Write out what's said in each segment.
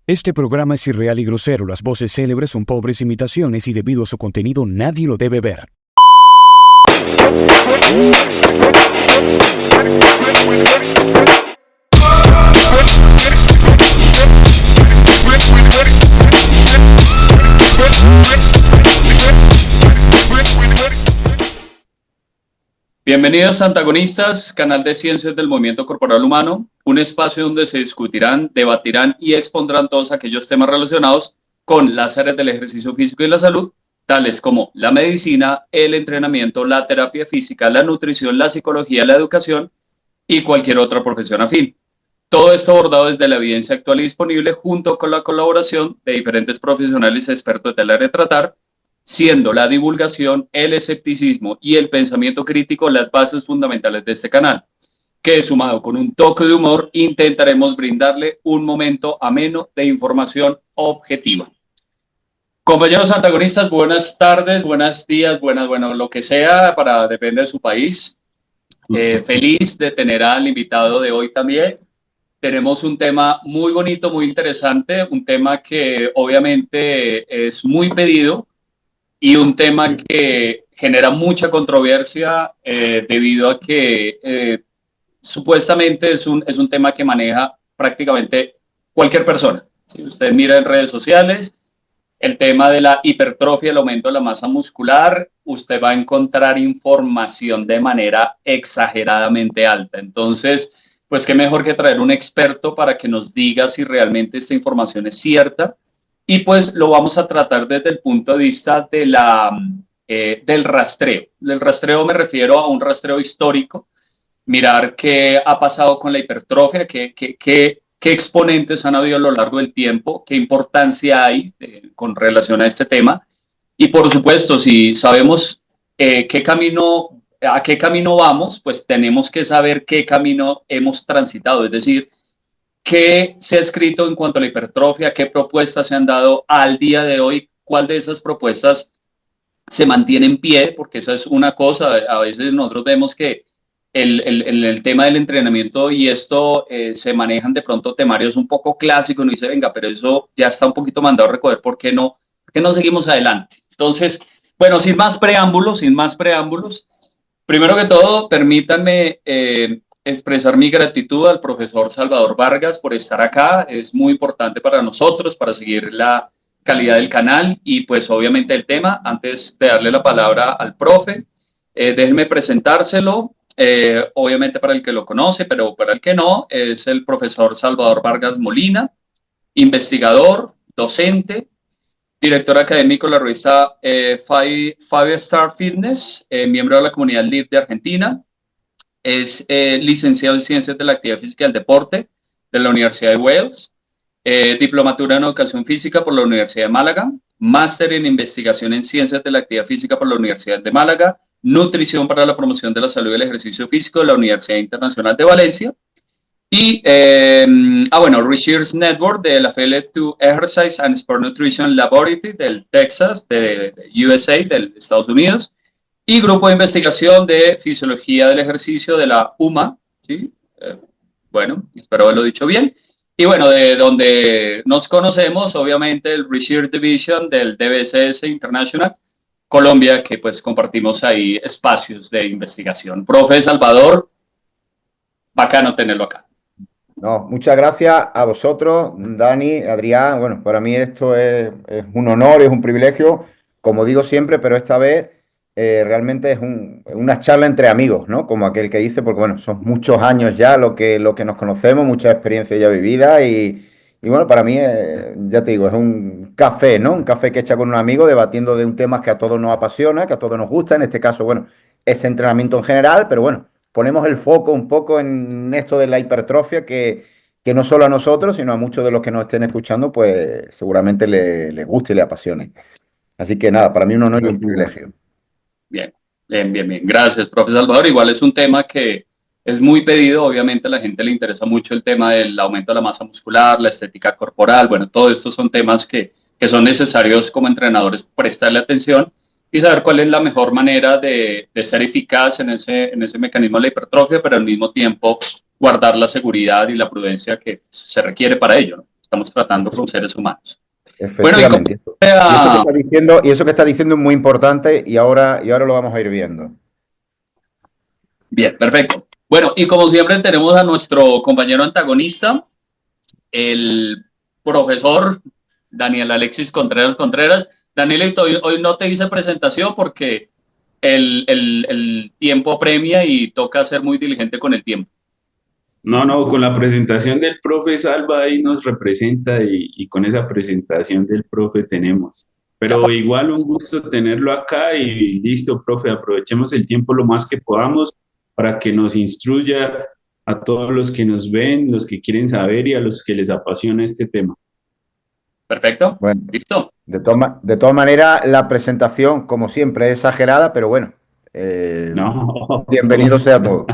Este programa es irreal y grosero. Las voces célebres son pobres imitaciones y debido a su contenido nadie lo debe ver. Bienvenidos a Antagonistas, canal de ciencias del movimiento corporal humano, un espacio donde se discutirán, debatirán y expondrán todos aquellos temas relacionados con las áreas del ejercicio físico y la salud, tales como la medicina, el entrenamiento, la terapia física, la nutrición, la psicología, la educación y cualquier otra profesión afín. Todo esto abordado desde la evidencia actual y disponible junto con la colaboración de diferentes profesionales expertos del área de tratar, siendo la divulgación, el escepticismo y el pensamiento crítico las bases fundamentales de este canal, que sumado con un toque de humor intentaremos brindarle un momento ameno de información objetiva. Compañeros antagonistas, buenas tardes, buenos días, bueno, lo que sea, depende de su país. Feliz de tener al invitado de hoy también. Tenemos un tema muy bonito, muy interesante, un tema que obviamente es muy pedido, y un tema que genera mucha controversia debido a que supuestamente es un tema que maneja prácticamente cualquier persona. Si usted mira en redes sociales, el tema de la hipertrofia, el aumento de la masa muscular, usted va a encontrar información de manera exageradamente alta. Entonces, pues qué mejor que traer un experto para que nos diga si realmente esta información es cierta. Y pues lo vamos a tratar desde el punto de vista de del rastreo. Del rastreo me refiero a un rastreo histórico, mirar qué ha pasado con la hipertrofia, qué exponentes han habido a lo largo del tiempo, qué importancia hay con relación a este tema. Y por supuesto, si sabemos a qué camino vamos, pues tenemos que saber qué camino hemos transitado, es decir, qué se ha escrito en cuanto a la hipertrofia, qué propuestas se han dado al día de hoy, cuál de esas propuestas se mantiene en pie, porque esa es una cosa. A veces nosotros vemos que el tema del entrenamiento y esto se manejan de pronto temarios un poco clásicos, y dice, venga, pero eso ya está un poquito mandado a recoger, ¿por qué no seguimos adelante? Entonces, bueno, sin más preámbulos, primero que todo, permítanme expresar mi gratitud al profesor Salvador Vargas por estar acá. Es muy importante para nosotros, para seguir la calidad del canal y pues obviamente el tema. Antes de darle la palabra al profe, déjenme presentárselo. Obviamente para el que lo conoce, pero para el que no, es el profesor Salvador Vargas Molina, investigador, docente, director académico de la revista Five Star Fitness, miembro de la comunidad LIB de Argentina. Es licenciado en Ciencias de la Actividad Física y el Deporte de la Universidad de Wales, diplomatura en Educación Física por la Universidad de Málaga, máster en Investigación en Ciencias de la Actividad Física por la Universidad de Málaga, nutrición para la promoción de la salud y el ejercicio físico de la Universidad Internacional de Valencia, y Research Network de la Affiliate to Exercise and Sport Nutrition Laboratory del Texas, de USA, de Estados Unidos, y grupo de investigación de fisiología del ejercicio de la UMA, ¿sí? Espero haberlo dicho bien. Y bueno, de donde nos conocemos, obviamente, el Research Division del DBCS International, Colombia, que pues compartimos ahí espacios de investigación. Profe Salvador, bacano tenerlo acá. No, muchas gracias a vosotros, Dani, Adrián. Bueno, para mí esto es un honor, es un privilegio, como digo siempre, pero esta vez realmente es una charla entre amigos, ¿no? Como aquel que dice, porque bueno, son muchos años ya lo que nos conocemos, mucha experiencia ya vivida y bueno, para mí, ya te digo, es un café, ¿no? Un café que echa con un amigo debatiendo de un tema que a todos nos apasiona, que a todos nos gusta. En este caso, bueno, es entrenamiento en general, pero bueno, ponemos el foco un poco en esto de la hipertrofia que no solo a nosotros, sino a muchos de los que nos estén escuchando, pues seguramente les guste y les apasione. Así que nada, para mí un honor y un privilegio. Bien. Gracias, profe Salvador. Igual es un tema que es muy pedido. Obviamente a la gente le interesa mucho el tema del aumento de la masa muscular, la estética corporal. Bueno, todos estos son temas que son necesarios como entrenadores prestarle atención y saber cuál es la mejor manera de ser eficaz en ese mecanismo de la hipertrofia, pero al mismo tiempo guardar la seguridad y la prudencia que se requiere para ello, ¿no? estamos tratando con seres humanos. Bueno, Efectivamente. Y eso que está diciendo es muy importante y ahora lo vamos a ir viendo. Bien, perfecto. Bueno, y como siempre tenemos a nuestro compañero antagonista, el profesor Daniel Alexis Contreras. Danielito, hoy no te hice presentación porque el tiempo apremia y toca ser muy diligente con el tiempo. No, con la presentación del profe Salva ahí nos representa y con esa presentación del profe tenemos. Pero igual un gusto tenerlo acá y listo, profe, aprovechemos el tiempo lo más que podamos para que nos instruya a todos los que nos ven, los que quieren saber y a los que les apasiona este tema. Perfecto. Bueno, listo. De todas maneras, la presentación, como siempre, es exagerada, pero bueno, bienvenido sea todo.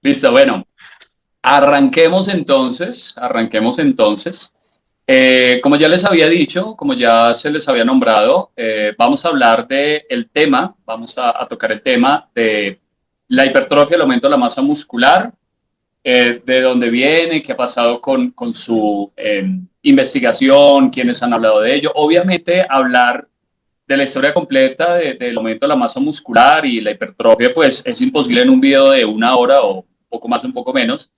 Listo, bueno, arranquemos entonces. Como ya les había dicho, como ya se les había nombrado, vamos a hablar del tema, vamos a tocar el tema de la hipertrofia, el aumento de la masa muscular, de dónde viene, qué ha pasado con su investigación, quiénes han hablado de ello. Obviamente, hablar de la historia completa del aumento de la masa muscular y la hipertrofia, pues es imposible en un video de 1 hora o un poco más, un poco menos.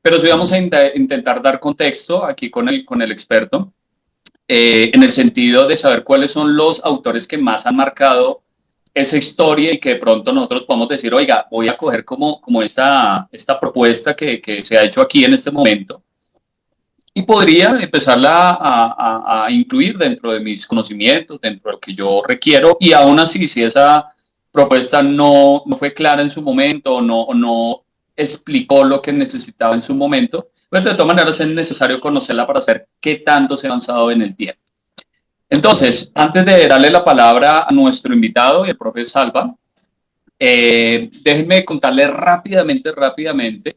Pero sí vamos a intentar dar contexto aquí con el experto, en el sentido de saber cuáles son los autores que más han marcado esa historia y que de pronto nosotros podemos decir, oiga, voy a coger como esta propuesta que se ha hecho aquí en este momento y podría empezarla a incluir dentro de mis conocimientos, dentro de lo que yo requiero, y aún así, si esa propuesta no fue clara en su momento o no explicó lo que necesitaba en su momento, pues de todas maneras es necesario conocerla para saber qué tanto se ha avanzado en el tiempo. Entonces, antes de darle la palabra a nuestro invitado, el profe Salva, déjenme contarle rápidamente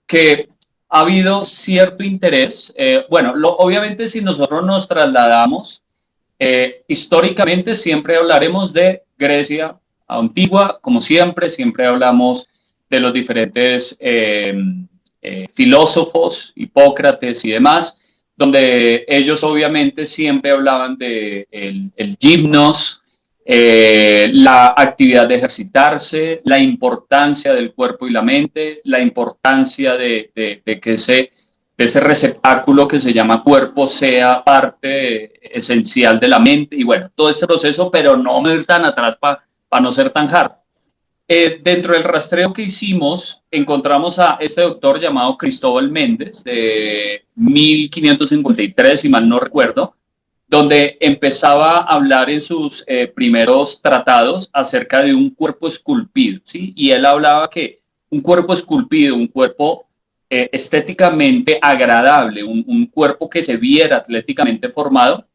que ha habido cierto interés. Obviamente si nosotros nos trasladamos, históricamente siempre hablaremos de Grecia antigua, como siempre hablamos de los diferentes filósofos, Hipócrates y demás, donde ellos obviamente siempre hablaban de el gimnos, la actividad de ejercitarse, la importancia del cuerpo y la mente, la importancia de que ese receptáculo que se llama cuerpo sea parte esencial de la mente, y bueno, todo este proceso, pero no me ir tan atrás para no ser tan hard. Dentro del rastreo que hicimos, encontramos a este doctor llamado Cristóbal Méndez, de 1553, si mal no recuerdo, donde empezaba a hablar en sus primeros tratados acerca de un cuerpo esculpido, ¿sí? Y él hablaba que un cuerpo esculpido, un cuerpo estéticamente agradable, un cuerpo que se viera atléticamente formado,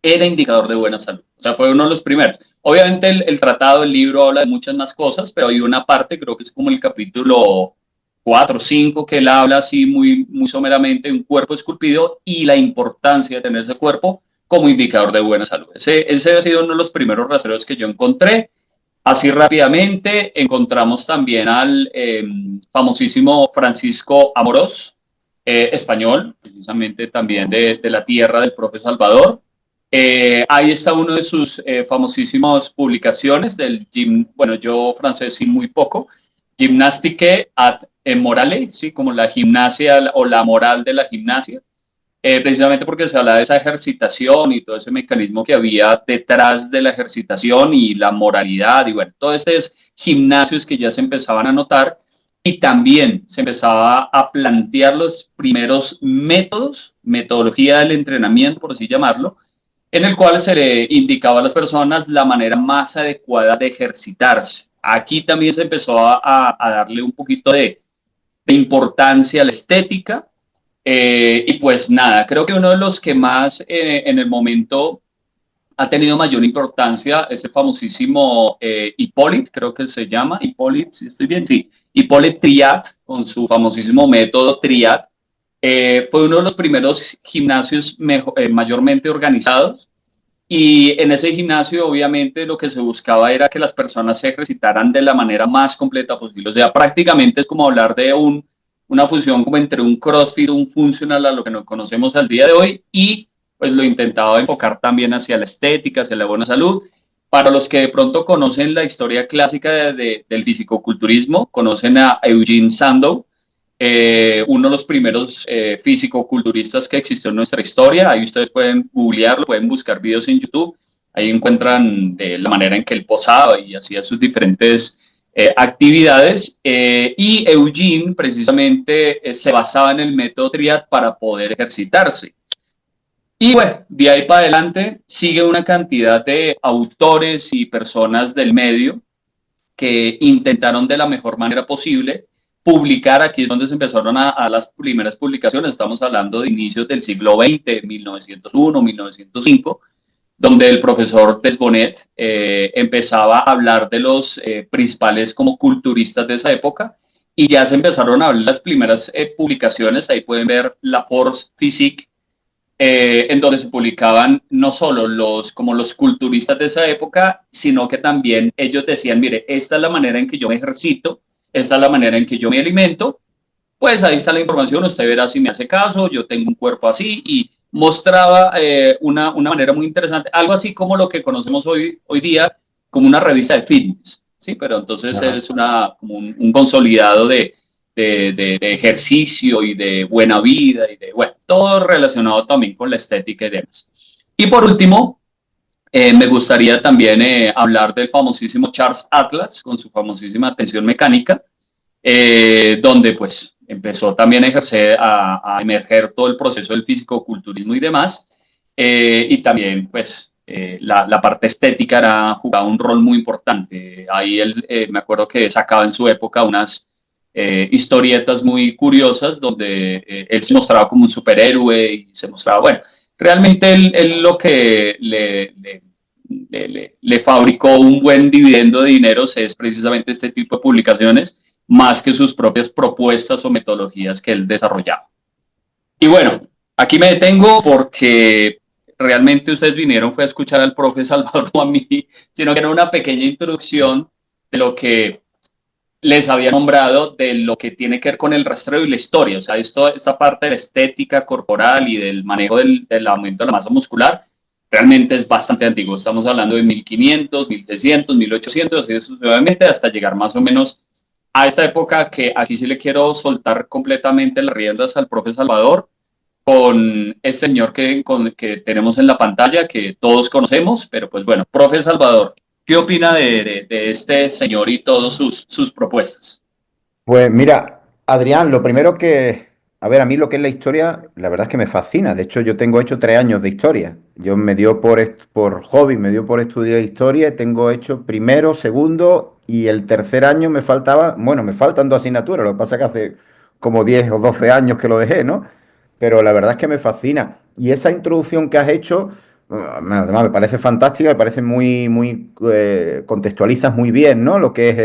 era indicador de buena salud. O sea, fue uno de los primeros. Obviamente el tratado, el libro habla de muchas más cosas, pero hay una parte, creo que es como el capítulo 4 o 5, que él habla así muy someramente de un cuerpo esculpido y la importancia de tener ese cuerpo como indicador de buena salud. Ese ha sido uno de los primeros rastreos que yo encontré. Así rápidamente encontramos también al famosísimo Francisco Amorós, español, precisamente también de la tierra del profe Salvador. Ahí está uno de sus famosísimas publicaciones yo francés sí muy poco, Gymnastique ad morale, ¿sí? Como la gimnasia o la moral de la gimnasia, precisamente porque se habla de esa ejercitación y todo ese mecanismo que había detrás de la ejercitación y la moralidad y bueno, todos estos gimnasios que ya se empezaban a notar, y también se empezaba a plantear los primeros metodología del entrenamiento, por así llamarlo, en el cual se le indicaba a las personas la manera más adecuada de ejercitarse. Aquí también se empezó a darle un poquito de importancia a la estética, y pues nada, creo que uno de los que más en el momento ha tenido mayor importancia es el famosísimo Hippolyte, creo que se llama Hippolyte, si estoy bien, sí, Hippolyte Triad, con su famosísimo método Triad. Fue uno de los primeros gimnasios mayormente organizados, Y en ese gimnasio, obviamente, lo que se buscaba era que las personas se ejercitaran de la manera más completa posible. O sea, prácticamente es como hablar de una fusión como entre un CrossFit, un funcional a lo que nos conocemos al día de hoy, y pues lo intentaba enfocar también hacia la estética, hacia la buena salud. Para los que de pronto conocen la historia clásica del fisicoculturismo, conocen a Eugene Sandow, uno de los primeros físico-culturistas que existió en nuestra historia. Ahí ustedes pueden googlearlo, pueden buscar videos en YouTube. Ahí encuentran la manera en que él posaba y hacía sus diferentes actividades. Y Eugene precisamente se basaba en el método Triad para poder ejercitarse. Y bueno, de ahí para adelante sigue una cantidad de autores y personas del medio que intentaron de la mejor manera posible publicar. Aquí es donde se empezaron a las primeras publicaciones. Estamos hablando de inicios del siglo XX, 1901, 1905, donde el profesor Desbonet empezaba a hablar de los principales como culturistas de esa época, y ya se empezaron a hablar las primeras publicaciones. Ahí pueden ver la Force Physique, en donde se publicaban no solo como los culturistas de esa época, sino que también ellos decían, mire, esta es la manera en que yo me ejercito, esta es la manera en que yo me alimento, pues ahí está la información, usted verá si me hace caso, yo tengo un cuerpo así, y mostraba una manera muy interesante, algo así como lo que conocemos hoy día como una revista de fitness, ¿sí? Pero entonces es como un consolidado de ejercicio y de buena vida y de, bueno, todo relacionado también con la estética y demás. Y por último, me gustaría también hablar del famosísimo Charles Atlas con su famosísima tensión mecánica, donde pues empezó también a ejercer, a emerger todo el proceso del fisicoculturismo y demás, y también pues la parte estética jugaba un rol muy importante. Ahí él, me acuerdo que sacaba en su época unas historietas muy curiosas donde él se mostraba como un superhéroe y se mostraba, bueno, realmente él lo que le fabricó un buen dividendo de dineros es precisamente este tipo de publicaciones, más que sus propias propuestas o metodologías que él desarrollaba. Y bueno, aquí me detengo porque realmente ustedes vinieron fue a escuchar al profe Salvador, no a mí, sino que era una pequeña introducción de lo que les había nombrado, de lo que tiene que ver con el rastreo y la historia. O sea, esta parte de la estética corporal y del manejo del aumento de la masa muscular realmente es bastante antiguo. Estamos hablando de 1500, 1600, 1800, así sucesivamente, hasta llegar más o menos a esta época, que aquí sí le quiero soltar completamente las riendas al profe Salvador con este señor que tenemos en la pantalla, que todos conocemos. Pero pues bueno, profe Salvador, ¿qué opina de este señor y todas sus propuestas? Pues mira, Adrián, lo primero que, a ver, a mí lo que es la historia, la verdad es que me fascina. De hecho, yo tengo hecho 3 años de historia. Yo me dio por hobby, me dio por estudiar historia. Tengo hecho primero, segundo y el tercer año me faltaba, bueno, me faltan 2 asignaturas. Lo que pasa es que hace como 10 o 12 años que lo dejé, ¿no? Pero la verdad es que me fascina. Y esa introducción que has hecho, además me parece fantástica, me parece muy, contextualizas muy bien, ¿no? Lo que es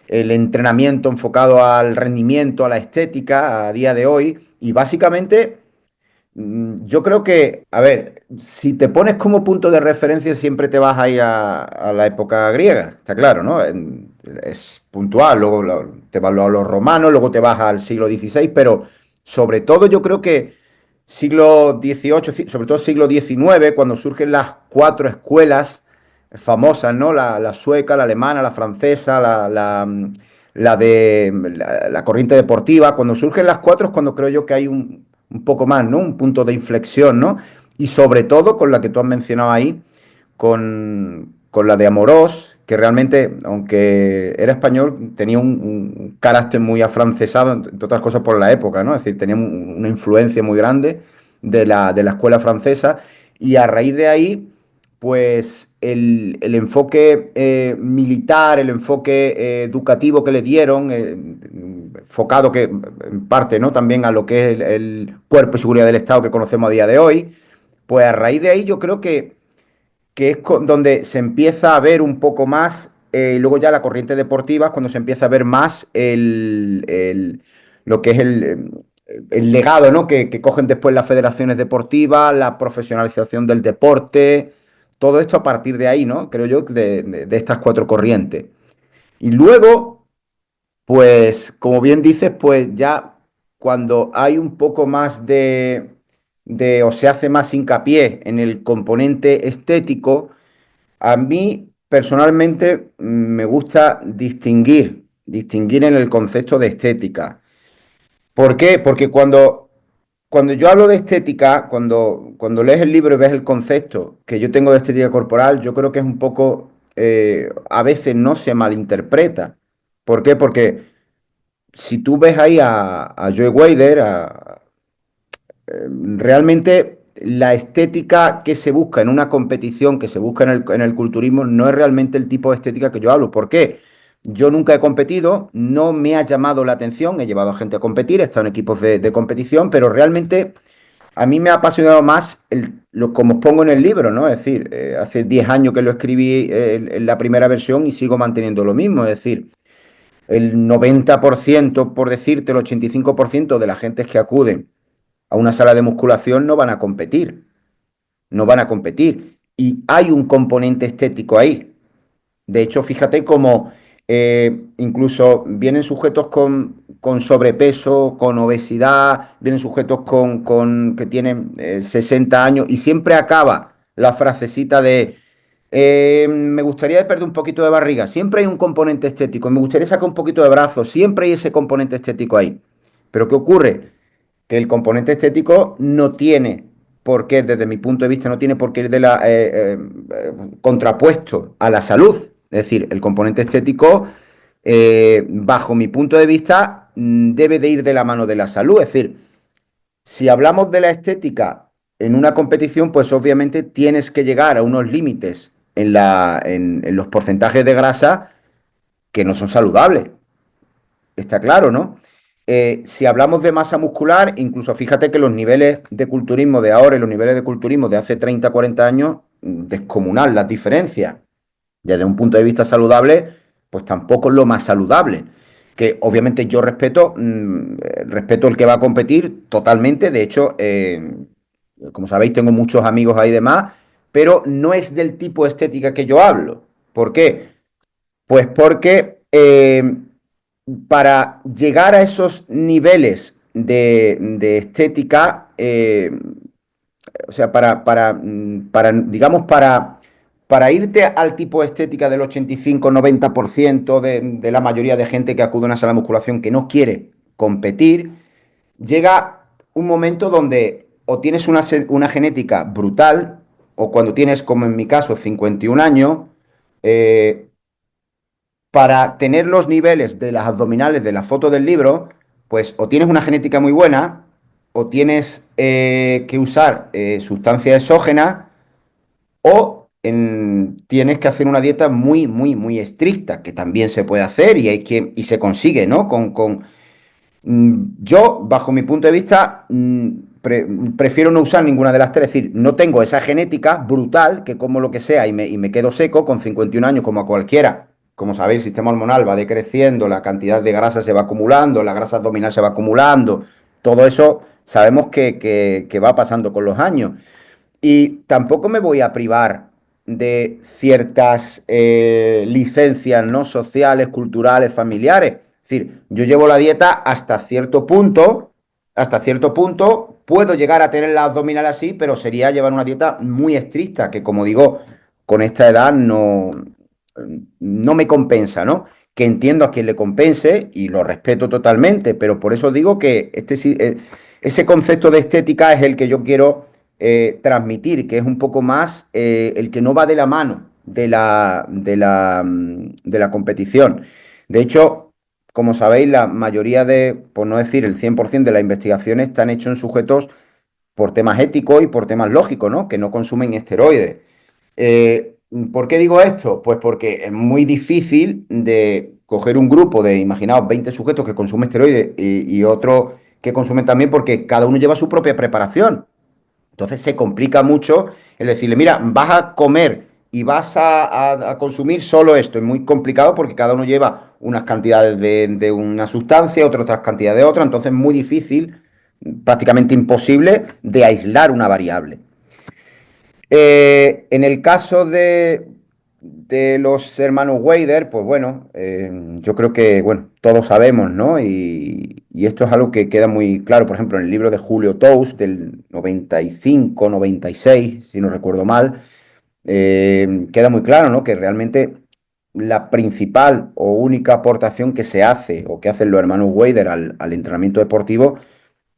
el entrenamiento enfocado al rendimiento, a la estética a día de hoy. Y básicamente, yo creo que, a ver, si te pones como punto de referencia, siempre te vas a ir a la época griega, está claro, ¿no? Es puntual, luego te vas a los romanos, luego te vas al siglo XVI, pero sobre todo yo creo que siglo XVIII, sobre todo siglo XIX, cuando surgen las 4 escuelas famosas, ¿no? La sueca, la alemana, la francesa, la corriente deportiva. Cuando surgen las 4 es cuando creo yo que hay un poco más, ¿no? Un punto de inflexión, ¿no? Y sobre todo con la que tú has mencionado ahí, con la de Amorós, que realmente, aunque era español, tenía un carácter muy afrancesado, entre otras cosas por la época, ¿no? Es decir, tenía una influencia muy grande de la escuela francesa, y a raíz de ahí, pues el enfoque militar, el enfoque educativo que le dieron, enfocado que en parte, ¿no? También a lo que es el cuerpo y seguridad del Estado que conocemos a día de hoy, pues a raíz de ahí yo creo que es donde se empieza a ver un poco más, y luego ya la corriente deportiva, cuando se empieza a ver más lo que es el legado, ¿no? que cogen después las federaciones deportivas, la profesionalización del deporte, todo esto a partir de ahí, ¿no? Creo yo, de estas cuatro corrientes. Y luego, pues, como bien dices, pues ya cuando hay un poco más o se hace más hincapié en el componente estético, a mí personalmente me gusta distinguir en el concepto de estética. ¿Por qué? Porque cuando yo hablo de estética, cuando lees el libro y ves el concepto que yo tengo de estética corporal, yo creo que es un poco, a veces no se malinterpreta. ¿Por qué? Porque si tú ves ahí a Joe Weider, realmente la estética que se busca en una competición, que se busca en el culturismo, no es realmente el tipo de estética que yo hablo. ¿Por qué? Yo nunca he competido, no me ha llamado la atención, he llevado a gente a competir, he estado en equipos de competición, pero realmente a mí me ha apasionado más como os pongo en el libro, ¿no? Es decir, hace 10 años que lo escribí en la primera versión y sigo manteniendo lo mismo, es decir, el 90%, por decirte, el 85% de la gente que acuden a una sala de musculación no van a competir, no van a competir. Y hay un componente estético ahí. De hecho, fíjate cómo incluso vienen sujetos con sobrepeso, con obesidad, vienen sujetos que tienen 60 años y siempre acaba la frasecita de me gustaría perder un poquito de barriga. Siempre hay un componente estético. Me gustaría sacar un poquito de brazo. Siempre hay ese componente estético ahí. Pero ¿qué ocurre? Que el componente estético no tiene por qué, desde mi punto de vista, no tiene por qué ir contrapuesto a la salud. Es decir, el componente estético, bajo mi punto de vista, debe de ir de la mano de la salud. Es decir, si hablamos de la estética en una competición, pues obviamente tienes que llegar a unos límites en los porcentajes de grasa que no son saludables. Está claro, ¿no? Si hablamos de masa muscular, incluso fíjate que los niveles de culturismo de ahora y los niveles de culturismo de hace 30, 40 años, descomunal las diferencias. Desde un punto de vista saludable, pues tampoco es lo más saludable. Que obviamente yo respeto el que va a competir totalmente. De hecho, como sabéis, tengo muchos amigos ahí y demás, pero no es del tipo de estética que yo hablo. ¿Por qué? Pues porque para llegar a esos niveles de estética, o sea, digamos, para irte al tipo de estética del 85-90% de la mayoría de gente que acude a una sala de musculación que no quiere competir, llega un momento donde o tienes una genética brutal, o cuando tienes, como en mi caso, 51 años, para tener los niveles de las abdominales de la foto del libro, pues o tienes una genética muy buena, o tienes que usar sustancias exógenas, o tienes que hacer una dieta muy, muy, muy estricta, que también se puede hacer y se consigue, ¿no? Yo, bajo mi punto de vista, prefiero no usar ninguna de las tres. Es decir, no tengo esa genética brutal que como lo que sea y me quedo seco con 51 años como a cualquiera. Como sabéis, el sistema hormonal va decreciendo, la cantidad de grasa se va acumulando, la grasa abdominal se va acumulando. Todo eso sabemos que va pasando con los años. Y tampoco me voy a privar de ciertas licencias, ¿no? Sociales, culturales, familiares. Es decir, yo llevo la dieta hasta cierto punto puedo llegar a tener la abdominal así, pero sería llevar una dieta muy estricta, que como digo, con esta edad no me compensa, ¿no? Que entiendo a quien le compense y lo respeto totalmente, pero por eso digo que ese concepto de estética es el que yo quiero transmitir, que es un poco más el que no va de la mano de la competición. De hecho, como sabéis, la mayoría por no decir el 100% de las investigaciones están hechas en sujetos por temas éticos y por temas lógicos, ¿no? Que no consumen esteroides. ¿Por qué digo esto? Pues porque es muy difícil de coger un grupo de, imaginaos, 20 sujetos que consumen esteroides y otros que consumen también porque cada uno lleva su propia preparación. Entonces se complica mucho el decirle, mira, vas a comer y vas a consumir solo esto. Es muy complicado porque cada uno lleva unas cantidades de una sustancia, otras cantidades de otra. Entonces es muy difícil prácticamente imposible de aislar una variable. En el caso de los hermanos Wader, pues bueno, yo creo que, bueno, todos sabemos, ¿no? Y esto es algo que queda muy claro, por ejemplo, en el libro de Julio Tous del 95, 96, si no recuerdo mal, queda muy claro, ¿no? Que realmente la principal o única aportación que se hace o que hacen los hermanos Wader al entrenamiento deportivo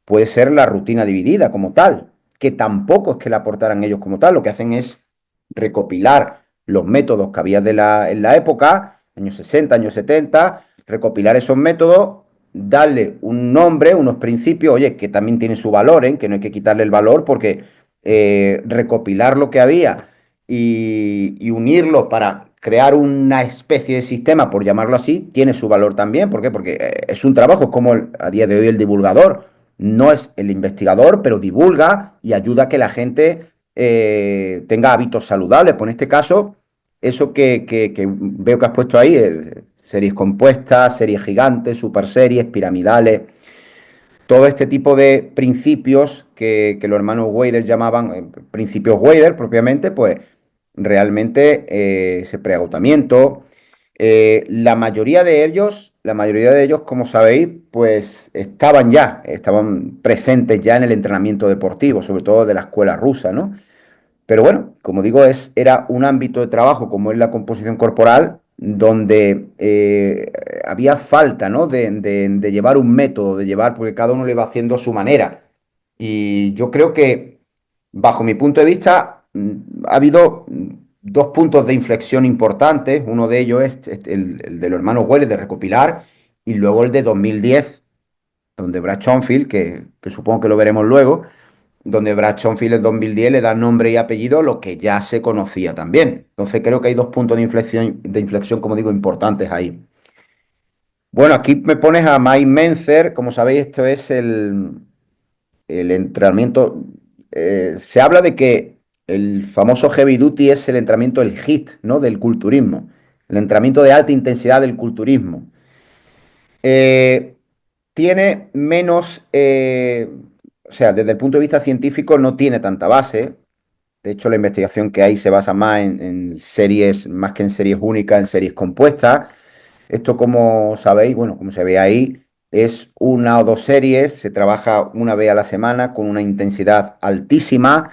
puede ser la rutina dividida como tal, que tampoco es que la aportaran ellos como tal, lo que hacen es recopilar los métodos que había en la época, años 60, años 70, recopilar esos métodos, darle un nombre, unos principios, oye, que también tiene su valor, que no hay que quitarle el valor porque recopilar lo que había y unirlo para crear una especie de sistema, por llamarlo así, tiene su valor también. ¿Por qué? Porque es un trabajo como a día de hoy el divulgador. No es el investigador, pero divulga y ayuda a que la gente tenga hábitos saludables. Pues en este caso, eso que veo que has puesto ahí, series compuestas, series gigantes, super series, piramidales, todo este tipo de principios que los hermanos Wader llamaban principios Wader propiamente, pues realmente ese preagotamiento. La mayoría de ellos, como sabéis, pues estaban presentes ya en el entrenamiento deportivo, sobre todo de la escuela rusa, ¿no? Pero bueno, como digo, era un ámbito de trabajo como es la composición corporal, donde había falta, ¿no? De llevar un método, porque cada uno lo iba haciendo a su manera. Y yo creo que, bajo mi punto de vista, ha habido dos puntos de inflexión importantes. Uno de ellos es el de los hermanos Welles de recopilar, y luego el de 2010, donde Brad Schoenfield, que supongo que lo veremos luego, donde Brad Schoenfield en 2010 le da nombre y apellido a lo que ya se conocía también. Entonces creo que hay dos puntos de inflexión, como digo, importantes ahí. Bueno, aquí me pones a Mike Mentzer. Como sabéis, esto es el entrenamiento. Se habla de que el famoso heavy duty es el entrenamiento, el HIIT, ¿no? Del culturismo. El entrenamiento de alta intensidad del culturismo. Eh, Tiene menos, o sea, desde el punto de vista científico no tiene tanta base. De hecho, la investigación que hay se basa más en series, más que en series únicas, en series compuestas. Esto, como sabéis, bueno, como se ve ahí, es una o dos series, se trabaja una vez a la semana con una intensidad altísima,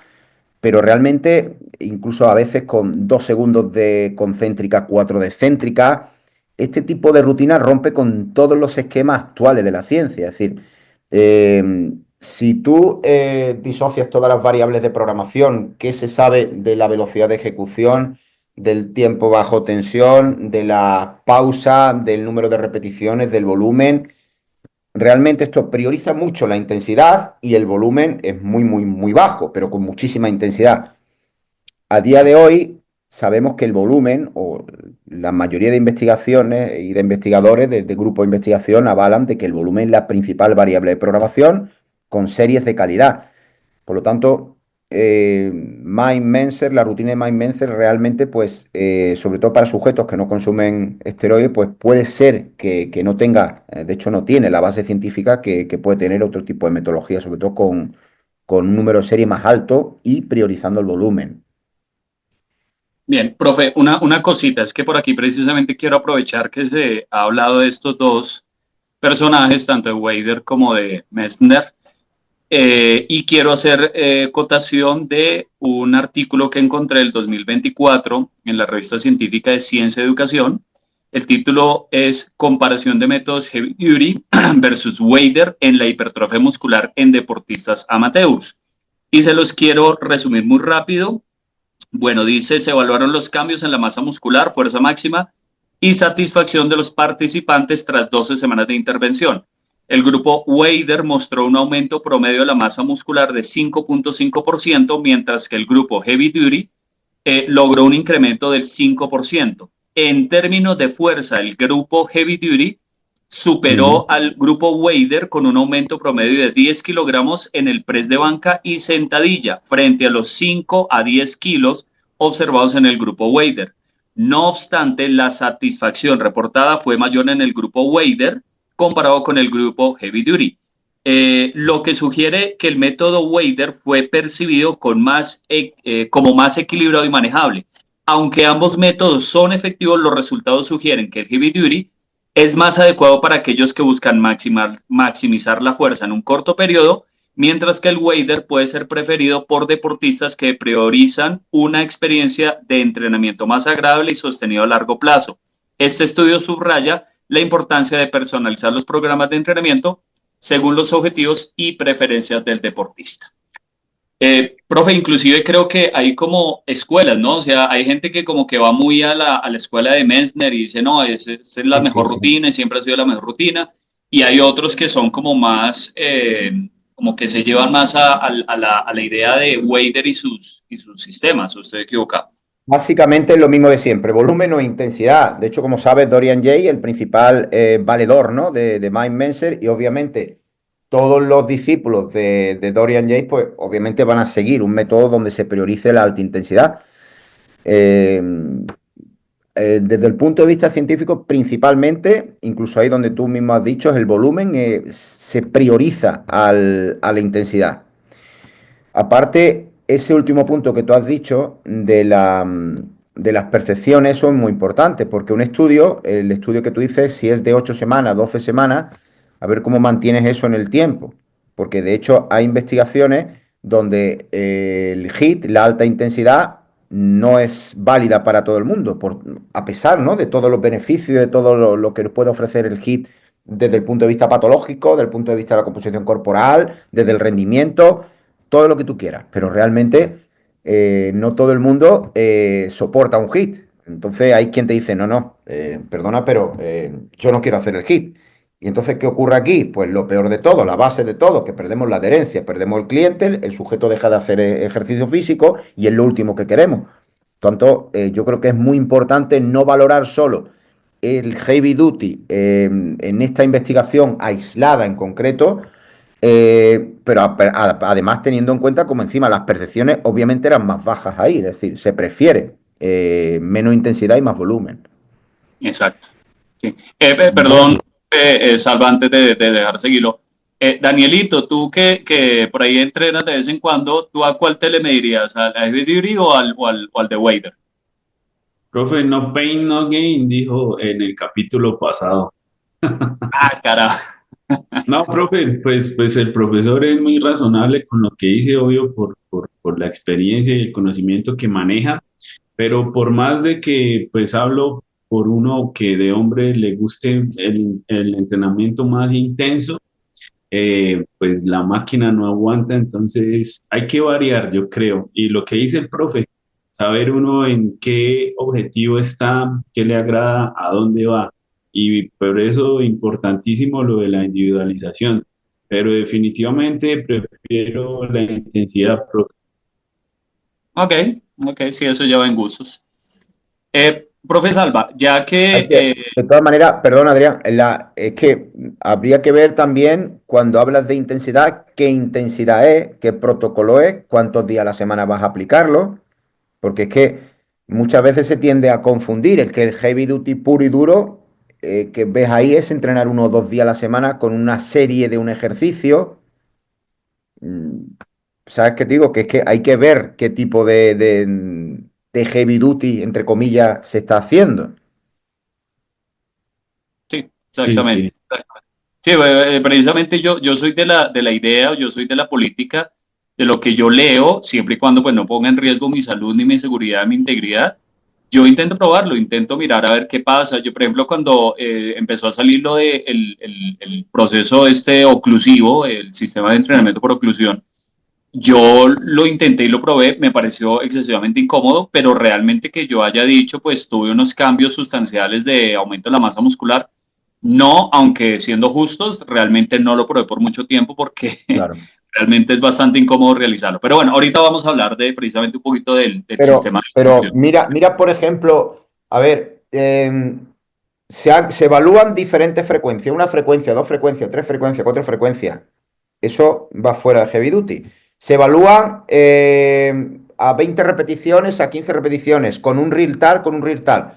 pero realmente, incluso a veces con 2 segundos de concéntrica, 4 de excéntrica. Este tipo de rutina rompe con todos los esquemas actuales de la ciencia. Es decir, si tú disocias todas las variables de programación, qué se sabe de la velocidad de ejecución, del tiempo bajo tensión, de la pausa, del número de repeticiones, del volumen, realmente esto prioriza mucho la intensidad y el volumen es muy, muy, muy bajo, pero con muchísima intensidad. A día de hoy sabemos que el volumen, o la mayoría de investigaciones y de investigadores de grupos de investigación avalan de que el volumen es la principal variable de programación con series de calidad. Por lo tanto, la rutina de Mind-Menser realmente, pues, sobre todo para sujetos que no consumen esteroides, pues puede ser que no tenga, de hecho no tiene la base científica que puede tener otro tipo de metodología, sobre todo con un número de serie más alto y priorizando el volumen. Bien, profe, una cosita, es que por aquí precisamente quiero aprovechar que se ha hablado de estos dos personajes, tanto de Wader como de Messner, y quiero hacer cotación de un artículo que encontré el 2024 en la revista científica de Ciencia y Educación. El título es Comparación de métodos Heavy Duty versus Wader en la hipertrofia muscular en deportistas amateurs. Y se los quiero resumir muy rápido. Bueno, dice, se evaluaron los cambios en la masa muscular, fuerza máxima y satisfacción de los participantes tras 12 semanas de intervención. El grupo Wader mostró un aumento promedio de la masa muscular de 5.5%, mientras que el grupo Heavy Duty logró un incremento del 5%. En términos de fuerza, el grupo Heavy Duty superó al grupo Wader con un aumento promedio de 10 kilogramos en el press de banca y sentadilla, frente a los 5 a 10 kilos observados en el grupo Wader. No obstante, la satisfacción reportada fue mayor en el grupo Wader comparado con el grupo Heavy Duty. lo que sugiere que el método Wader fue percibido como más equilibrado y manejable. Aunque ambos métodos son efectivos, los resultados sugieren que el heavy duty es más adecuado para aquellos que buscan maximizar la fuerza en un corto periodo, mientras que el Wader puede ser preferido por deportistas que priorizan una experiencia de entrenamiento más agradable y sostenido a largo plazo. Este estudio subraya la importancia de personalizar los programas de entrenamiento según los objetivos y preferencias del deportista. Profe, inclusive creo que hay como escuelas, ¿no? O sea, hay gente que como que va muy a la escuela de Messner y dice, no, esa es la mejor rutina y siempre ha sido la mejor rutina. Y hay otros que son como más, como que se llevan más a la idea de Wader y sus sistemas. ¿O estoy equivocado? Básicamente es lo mismo de siempre, volumen o intensidad. De hecho, como sabes, Dorian Jay, el principal valedor, ¿no? de Mike Mentzer, y obviamente todos los discípulos de Dorian Jay, pues obviamente van a seguir un método donde se priorice la alta intensidad. Desde el punto de vista científico, principalmente, incluso ahí donde tú mismo has dicho, es el volumen, se prioriza a la intensidad. Aparte, ese último punto que tú has dicho de las percepciones, eso es muy importante, porque un estudio, el estudio que tú dices, si es de 8 semanas, 12 semanas, a ver cómo mantienes eso en el tiempo. Porque de hecho hay investigaciones donde el HIIT, la alta intensidad, no es válida para todo el mundo, a pesar, ¿no?, de todos los beneficios, de todo lo que nos puede ofrecer el HIIT desde el punto de vista patológico, desde el punto de vista de la composición corporal, desde el rendimiento, todo lo que tú quieras, pero realmente no todo el mundo soporta un HIIT. Entonces hay quien te dice, no, perdona, pero yo no quiero hacer el HIIT. Y entonces, ¿qué ocurre aquí? Pues lo peor de todo, la base de todo, que perdemos la adherencia, perdemos el cliente, el sujeto deja de hacer ejercicio físico y es lo último que queremos. Tanto, yo creo que es muy importante no valorar solo el heavy duty en esta investigación aislada en concreto, pero además teniendo en cuenta como encima las percepciones obviamente eran más bajas ahí, es decir, se prefiere menos intensidad y más volumen. Exacto. Sí. Perdón, Salva, antes de dejar seguirlo. Danielito, tú que por ahí entrenas de vez en cuando, ¿tú a cuál te le medirías? ¿Al Heavy Duty o al de Wader? Profe, no pain, no gain, dijo en el capítulo pasado. Ah, carajo. No, profe, pues el profesor es muy razonable con lo que dice, obvio, por la experiencia y el conocimiento que maneja, pero por más de que pues hablo por uno que de hombre le guste el entrenamiento más intenso, pues la máquina no aguanta, entonces hay que variar, yo creo. Y lo que dice el profe, saber uno en qué objetivo está, qué le agrada, a dónde va. Y por eso importantísimo lo de la individualización. Pero definitivamente prefiero la intensidad, profe. Ok, sí, eso ya va en gustos. Profe Salva, ya que... De todas maneras, perdón Adrián, es que habría que ver también cuando hablas de intensidad, qué intensidad es, qué protocolo es, cuántos días a la semana vas a aplicarlo, porque es que muchas veces se tiende a confundir el que el heavy duty puro y duro que ves ahí es entrenar 1 o 2 días a la semana con una serie de un ejercicio. ¿Sabes qué te digo? Que es que hay que ver qué tipo de heavy duty, entre comillas, se está haciendo. Sí, exactamente. Sí, sí. Sí, precisamente yo soy de la idea, yo soy de la política, de lo que yo leo, siempre y cuando pues, no ponga en riesgo mi salud, ni mi seguridad, mi integridad. Yo intento probarlo, intento mirar a ver qué pasa. Yo, por ejemplo, cuando empezó a salir lo de el proceso este oclusivo, el sistema de entrenamiento por oclusión, yo lo intenté y lo probé, me pareció excesivamente incómodo, pero realmente que yo haya dicho, pues tuve unos cambios sustanciales de aumento de la masa muscular. No, aunque siendo justos, realmente no lo probé por mucho tiempo porque Claro. realmente es bastante incómodo realizarlo. Pero bueno, ahorita vamos a hablar de precisamente un poquito del sistema de Pero producción. mira, por ejemplo, a ver, se evalúan diferentes frecuencias, una frecuencia, 2 frecuencias, 3 frecuencias, 4 frecuencias. Eso va fuera de heavy duty. Se evalúan a 20 repeticiones, a 15 repeticiones, con un reel tal, con un reel tal.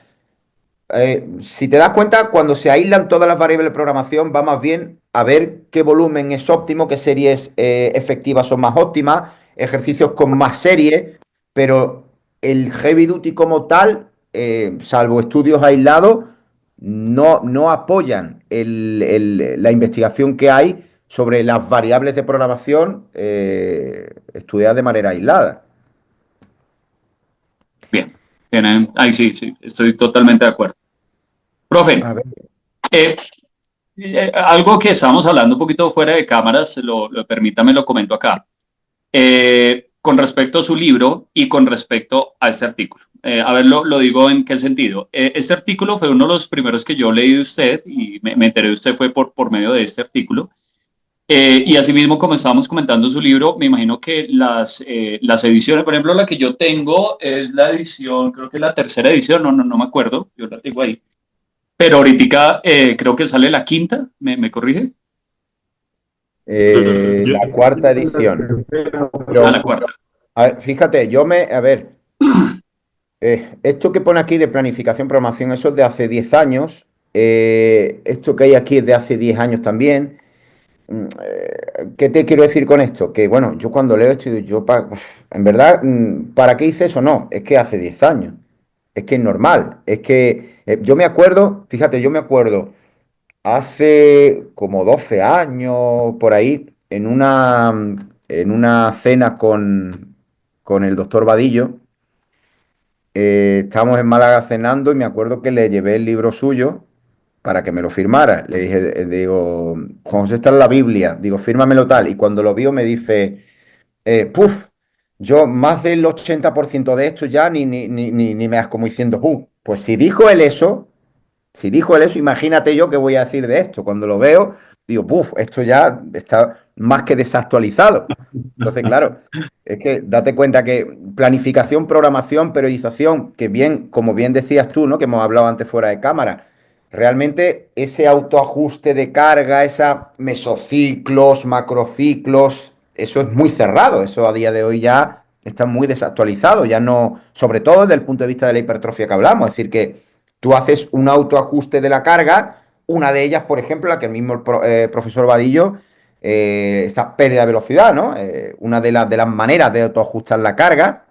Si te das cuenta, cuando se aíslan todas las variables de programación, va más bien a ver qué volumen es óptimo, qué series efectivas son más óptimas, ejercicios con más series, pero el heavy duty como tal, salvo estudios aislados, no apoyan la investigación que hay sobre las variables de programación estudiadas de manera aislada. Bien, ahí sí, sí, estoy totalmente de acuerdo. Profe, A ver, eh, algo que estábamos hablando un poquito fuera de cámaras, permítame lo comento acá. Con respecto a su libro y con respecto a este artículo. A ver, lo digo en qué sentido. Este artículo fue uno de los primeros que yo leí de usted y me enteré de usted fue por medio de este artículo. Y asimismo, como estábamos comentando su libro, me imagino que las ediciones, por ejemplo, la que yo tengo es la edición, creo que es la tercera edición, no me acuerdo, yo la tengo ahí. Pero ahorita creo que sale la quinta, ¿me corrige? la cuarta edición. Ah, la cuarta. A ver, fíjate, esto que pone aquí de planificación, programación, eso es de hace 10 años. Esto que hay aquí es de hace 10 años también. ¿Qué te quiero decir con esto? Que bueno, yo cuando leo esto, en verdad, ¿para qué hice eso? No, es que hace 10 años. Es que es normal. Es que yo me acuerdo, fíjate, yo me acuerdo hace como 12 años por ahí, en una cena con el doctor Vadillo. Estábamos en Málaga cenando y me acuerdo que le llevé el libro suyo para que me lo firmara. Le dije, digo, Juan José, está en la Biblia, digo, fírmamelo tal. Y cuando lo vio me dice, puf, yo más del 80% de esto ya ni me das como diciendo, pues si dijo él eso, imagínate yo qué voy a decir de esto. Cuando lo veo, digo, puf, esto ya está más que desactualizado. Entonces, claro, es que date cuenta que planificación, programación, periodización, que bien, como bien decías tú, ¿no? Que hemos hablado antes fuera de cámara, realmente ese autoajuste de carga, esa mesociclos, macrociclos, eso es muy cerrado, eso a día de hoy ya está muy desactualizado, ya no, sobre todo desde el punto de vista de la hipertrofia que hablamos, es decir, que tú haces un autoajuste de la carga, una de ellas, por ejemplo, la que el mismo profesor Vadillo, esa pérdida de velocidad, ¿no? Una de las maneras de autoajustar la carga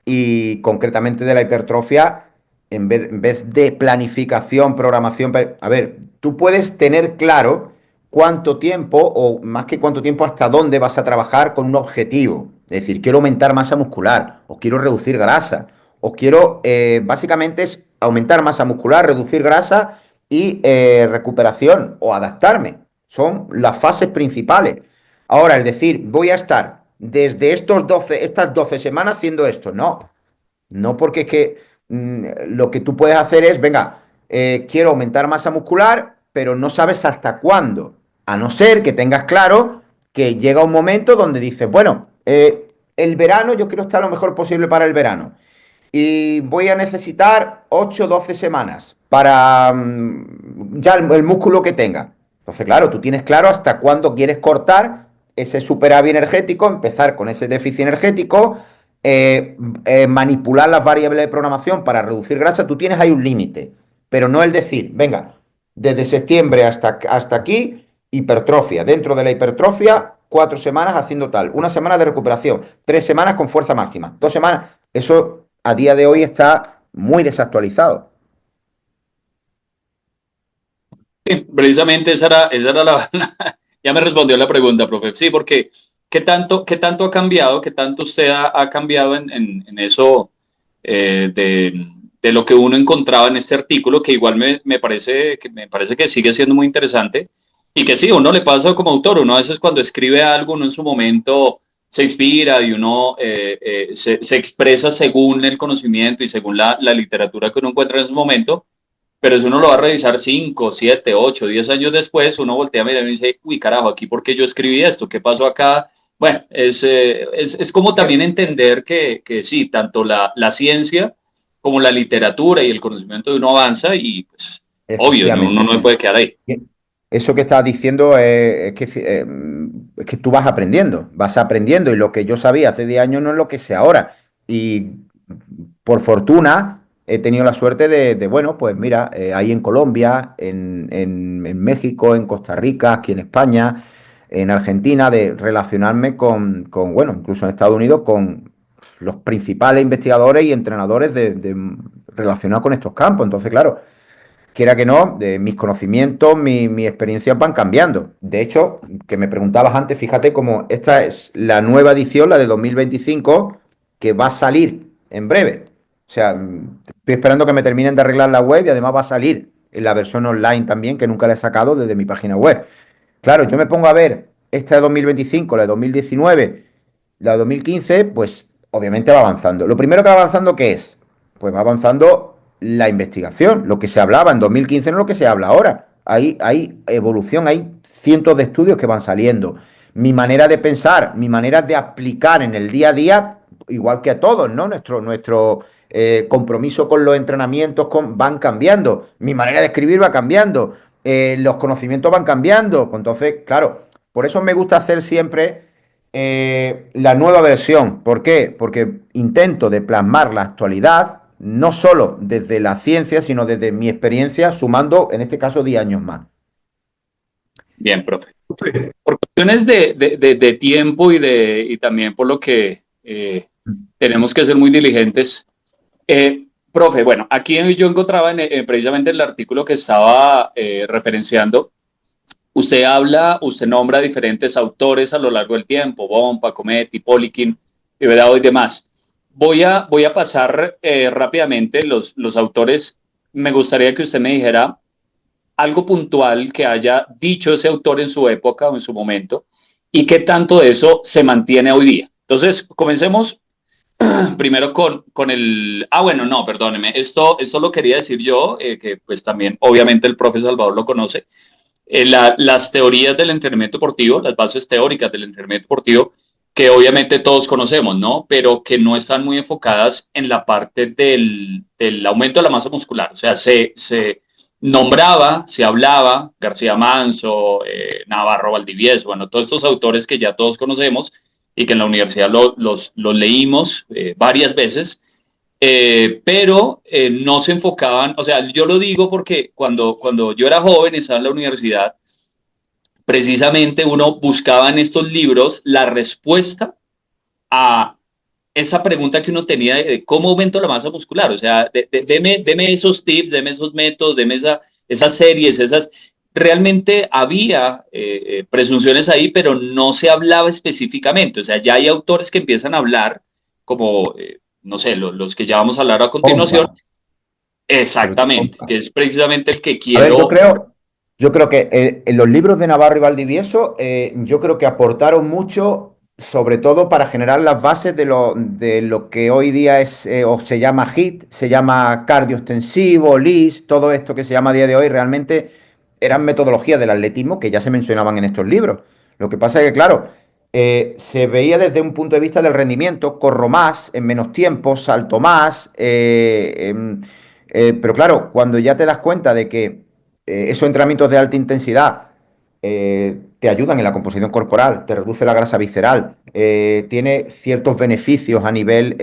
y concretamente de la hipertrofia, en vez de planificación, programación. A ver, tú puedes tener claro cuánto tiempo, o más que cuánto tiempo, hasta dónde vas a trabajar con un objetivo. Es decir, quiero aumentar masa muscular, o quiero reducir grasa, o quiero, básicamente es aumentar masa muscular, reducir grasa y recuperación o adaptarme. Son las fases principales. Ahora, el decir, voy a estar desde estas 12 semanas haciendo esto, no, porque es que lo que tú puedes hacer es, venga, quiero aumentar masa muscular, pero no sabes hasta cuándo, a no ser que tengas claro que llega un momento donde dices, bueno, el verano, yo quiero estar lo mejor posible para el verano y voy a necesitar 8 o 12 semanas para ya el músculo que tenga. Entonces, claro, tú tienes claro hasta cuándo quieres cortar ese superávit energético, empezar con ese déficit energético, manipular las variables de programación para reducir grasa. Tú tienes ahí un límite, pero no el decir, venga, desde septiembre hasta aquí, hipertrofia. Dentro de la hipertrofia, 4 semanas haciendo tal, una semana de recuperación, 3 semanas con fuerza máxima, 2 semanas. Eso a día de hoy está muy desactualizado. Sí, precisamente esa era ya me respondió la pregunta, profe. Sí, porque ¿qué tanto ha cambiado? ¿Qué tanto usted ha cambiado en eso de lo que uno encontraba en este artículo? Que igual me parece que sigue siendo muy interesante y que sí, uno le pasa como autor, uno a veces cuando escribe algo, uno en su momento se inspira y uno se expresa según el conocimiento y según la literatura que uno encuentra en ese momento, pero si uno lo va a revisar 5, 7, 8, 10 años después, uno voltea a mirar y dice, uy, carajo, ¿aquí por qué yo escribí esto? ¿Qué pasó acá? Bueno, es como también entender que sí, tanto la ciencia como la literatura y el conocimiento de uno avanza y pues obvio, uno Efectivamente. no puede quedar ahí. Eso que estás diciendo es que tú vas aprendiendo y lo que yo sabía hace 10 años no es lo que sé ahora. Y por fortuna, he tenido la suerte bueno, pues mira, ahí en Colombia, en México, en Costa Rica, aquí en España, en Argentina, de relacionarme bueno, incluso en Estados Unidos, con los principales investigadores y entrenadores relacionados con estos campos. Entonces, claro, quiera que no, mis conocimientos, mi experiencias van cambiando. De hecho, que me preguntabas antes, fíjate cómo esta es la nueva edición, la de 2025, que va a salir en breve. O sea, estoy esperando que me terminen de arreglar la web y además va a salir en la versión online también, que nunca la he sacado desde mi página web. Claro, yo me pongo a ver esta de 2025, la de 2019, la de 2015, pues obviamente va avanzando. Lo primero que va avanzando, ¿qué es? Pues va avanzando la investigación. Lo que se hablaba en 2015 no es lo que se habla ahora. Hay evolución, hay cientos de estudios que van saliendo. Mi manera de pensar, mi manera de aplicar en el día a día, igual que a todos, ¿no? Nuestro compromiso con los entrenamientos van cambiando. Mi manera de escribir va cambiando. Los conocimientos van cambiando. Pues entonces, claro, por eso me gusta hacer siempre la nueva versión. ¿Por qué? Porque intento de plasmar la actualidad, no solo desde la ciencia, sino desde mi experiencia, sumando, en este caso, 10 años más. Bien, profe. Por cuestiones de tiempo y también por lo que tenemos que ser muy diligentes. Profe, bueno, aquí yo encontraba precisamente el artículo que estaba referenciando. Usted nombra diferentes autores a lo largo del tiempo, Bompa, Cometti, Poliquin, Vedado y demás. Voy a pasar rápidamente los autores. Me gustaría que usted me dijera algo puntual que haya dicho ese autor en su época o en su momento y qué tanto de eso se mantiene hoy día. Entonces, comencemos primero con el... Ah, bueno, no, perdóneme. Esto lo quería decir yo, que pues también obviamente el profe Salvador lo conoce. Las teorías del entrenamiento deportivo, las bases teóricas del entrenamiento deportivo, que obviamente todos conocemos, ¿no? Pero que no están muy enfocadas en la parte del aumento de la masa muscular. O sea, se nombraba, se hablaba, García Manso, Navarro Valdivieso, bueno, todos estos autores que ya todos conocemos y que en la universidad los leímos varias veces, pero no se enfocaban, o sea, yo lo digo porque cuando yo era joven, estaba en la universidad, precisamente uno buscaba en estos libros la respuesta a esa pregunta que uno tenía de cómo aumento la masa muscular, o sea, deme esos tips, deme esos métodos, deme esas series, realmente había presunciones ahí, pero no se hablaba específicamente, o sea, ya hay autores que empiezan a hablar como, no sé, los que ya vamos a hablar a continuación. Pompa, sobre todo Exactamente, Pompa. que es precisamente el que A ver, quiero. yo creo que en los libros de Navarro y Valdivieso, yo creo que aportaron mucho, sobre todo para generar las bases de lo que hoy día es, o se llama HIIT, se llama cardio extensivo, LIS, todo esto que se llama a día de hoy, realmente eran metodologías del atletismo que ya se mencionaban en estos libros. Lo que pasa es que, claro, se veía desde un punto de vista del rendimiento, corro más, en menos tiempo, salto más, pero claro, cuando ya te das cuenta de que esos entrenamientos de alta intensidad te ayudan en la composición corporal, te reduce la grasa visceral, tiene ciertos beneficios a nivel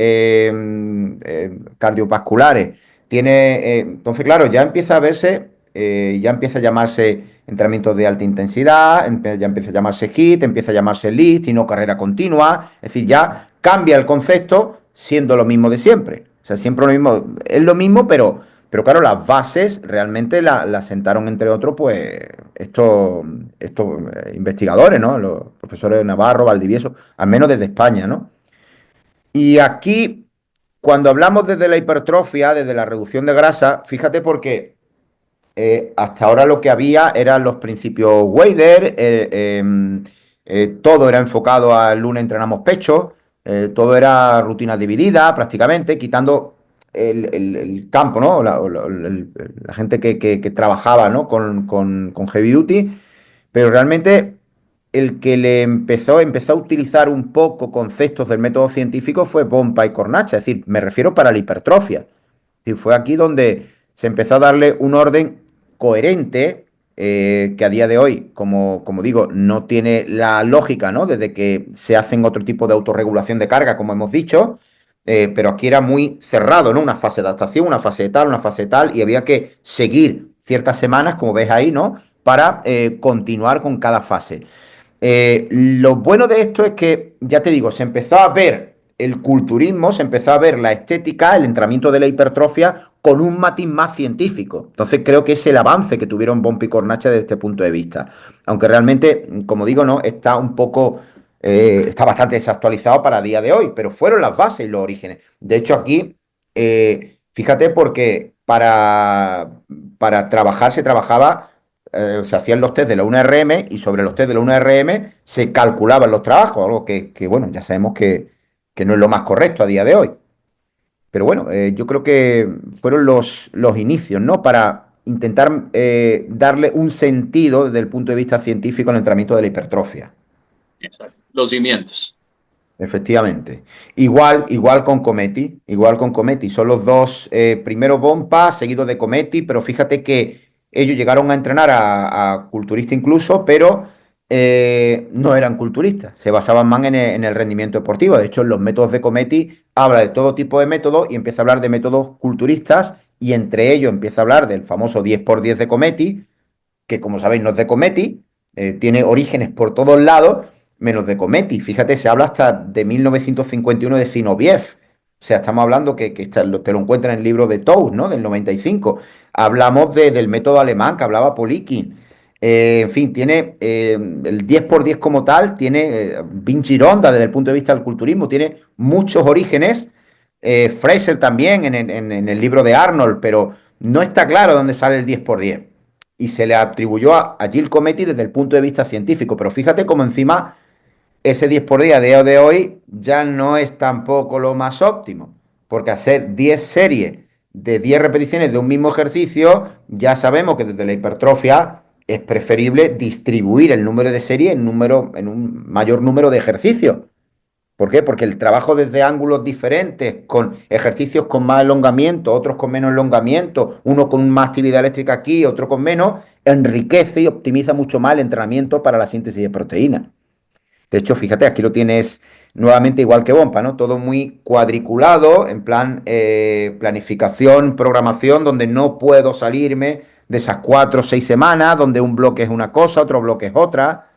cardiovasculares. Entonces, claro, ya empieza a verse, ya empieza a llamarse entrenamientos de alta intensidad, ya empieza a llamarse HIIT, empieza a llamarse LIST y no carrera continua. Es decir, ya cambia el concepto siendo lo mismo de siempre. O sea, siempre lo mismo, es lo mismo, pero claro, las bases realmente las sentaron, entre otros, pues estos investigadores, ¿no? Los profesores Navarro, Valdivieso, al menos desde España, ¿no? Y aquí, cuando hablamos desde la hipertrofia, desde la reducción de grasa, fíjate porque hasta ahora lo que había eran los principios Wader, todo era enfocado al lunes entrenamos pecho, todo era rutina dividida prácticamente, quitando el campo, ¿no? La gente que trabajaba, ¿no? con heavy duty, pero realmente el que empezó a utilizar un poco conceptos del método científico fue Pompa y Cornacha, es decir, me refiero para la hipertrofia. Y fue aquí donde se empezó a darle un orden coherente, que a día de hoy, como digo, no tiene la lógica, ¿no? Desde que se hacen otro tipo de autorregulación de carga, como hemos dicho, pero aquí era muy cerrado, ¿no? Una fase de adaptación, una fase de tal, y había que seguir ciertas semanas, como ves ahí, ¿no? Para continuar con cada fase. Lo bueno de esto es que, ya te digo, se empezó a ver el culturismo, se empezó a ver la estética, el entrenamiento de la hipertrofia con un matiz más científico. Entonces creo que es el avance que tuvieron Bompi y Cornache desde este punto de vista. Aunque realmente, como digo, no, está un poco, está bastante desactualizado para día de hoy, pero fueron las bases y los orígenes. De hecho, aquí, fíjate, porque para trabajar se trabajaba, se hacían los test de la 1RM y sobre los test de la 1RM se calculaban los trabajos, algo que, bueno, ya sabemos que no es lo más correcto a día de hoy. Pero bueno, yo creo que fueron los inicios, ¿no? Para intentar darle un sentido desde el punto de vista científico al entrenamiento de la hipertrofia. Exacto. Los cimientos. Efectivamente. Igual con Cometi. Son los dos, primero Bompa, seguido de Cometi, pero fíjate que ellos llegaron a entrenar a culturista incluso, pero no eran culturistas, se basaban más en el rendimiento deportivo. De hecho, en los métodos de Cometi habla de todo tipo de métodos y empieza a hablar de métodos culturistas y entre ellos empieza a hablar del famoso 10x10 de Cometi, que como sabéis no es de Cometi, tiene orígenes por todos lados, menos de Cometi. Fíjate, se habla hasta de 1951 de Zinoviev. O sea, estamos hablando que te lo encuentran en el libro de Tous, ¿no? Del 95. Hablamos del método alemán que hablaba Polikin. En fin, tiene el 10x10 como tal, tiene Vinci Ronda desde el punto de vista del culturismo, tiene muchos orígenes. Fraser también en el libro de Arnold, pero no está claro dónde sale el 10x10 y se le atribuyó a Gil Cometi desde el punto de vista científico. Pero fíjate cómo encima ese 10 por día de hoy ya no es tampoco lo más óptimo, porque hacer 10 series de 10 repeticiones de un mismo ejercicio, ya sabemos que desde la hipertrofia es preferible distribuir el número de series en un mayor número de ejercicios. ¿Por qué? Porque el trabajo desde ángulos diferentes, con ejercicios con más elongamiento, otros con menos elongamiento, uno con más actividad eléctrica aquí, otro con menos, enriquece y optimiza mucho más el entrenamiento para la síntesis de proteínas. De hecho, fíjate, aquí lo tienes nuevamente igual que Bompa, ¿no? Todo muy cuadriculado, en plan planificación, programación, donde no puedo salirme de esas 4 o 6 semanas, donde un bloque es una cosa, otro bloque es otra.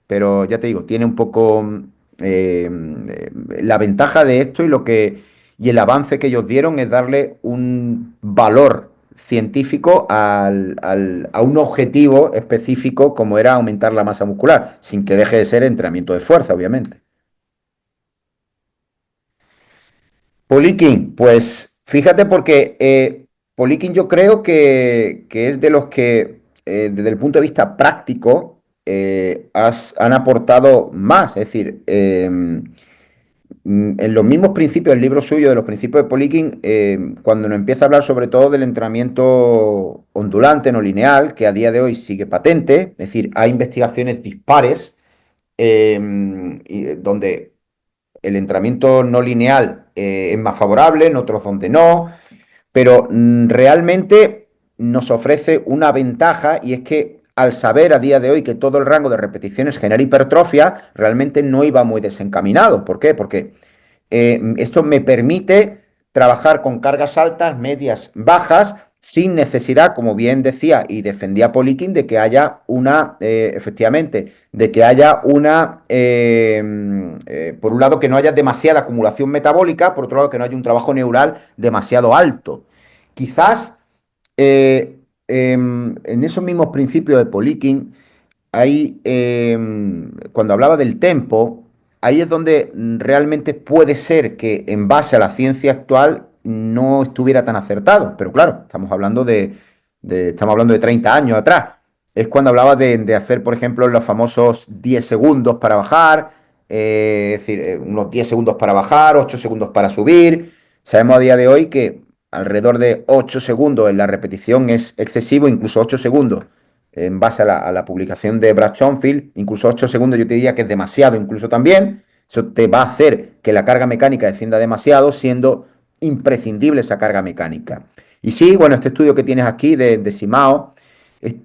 Pero ya te digo, tiene un poco la ventaja de esto y el avance que ellos dieron es darle un valor científico a un objetivo específico como era aumentar la masa muscular, sin que deje de ser entrenamiento de fuerza, obviamente. Polikin, pues fíjate porque Polikin yo creo que es de los que desde el punto de vista práctico han aportado más. Es decir, en los mismos principios, el libro suyo de los principios de Polikin, cuando nos empieza a hablar sobre todo del entrenamiento ondulante, no lineal, que a día de hoy sigue patente, es decir, hay investigaciones dispares donde el entrenamiento no lineal es más favorable, en otros donde no, pero realmente nos ofrece una ventaja y es que al saber a día de hoy que todo el rango de repeticiones genera hipertrofia, realmente no iba muy desencaminado. ¿Por qué? Porque esto me permite trabajar con cargas altas, medias, bajas, sin necesidad, como bien decía y defendía Polikin, de que haya efectivamente, de que haya por un lado, que no haya demasiada acumulación metabólica, por otro lado, que no haya un trabajo neural demasiado alto. Quizás en esos mismos principios de Polikin, ahí, cuando hablaba del tempo, ahí es donde realmente puede ser que en base a la ciencia actual no estuviera tan acertado. Pero claro, estamos hablando de 30 años atrás. Es cuando hablaba de hacer, por ejemplo, los famosos 10 segundos para bajar, es decir, unos 10 segundos para bajar, 8 segundos para subir. Sabemos a día de hoy que alrededor de 8 segundos en la repetición es excesivo, incluso 8 segundos en base a la publicación de Brad Schoenfield, incluso 8 segundos yo te diría que es demasiado, incluso también. Eso te va a hacer que la carga mecánica descienda demasiado, siendo imprescindible esa carga mecánica. Y sí, bueno, este estudio que tienes aquí de Simao,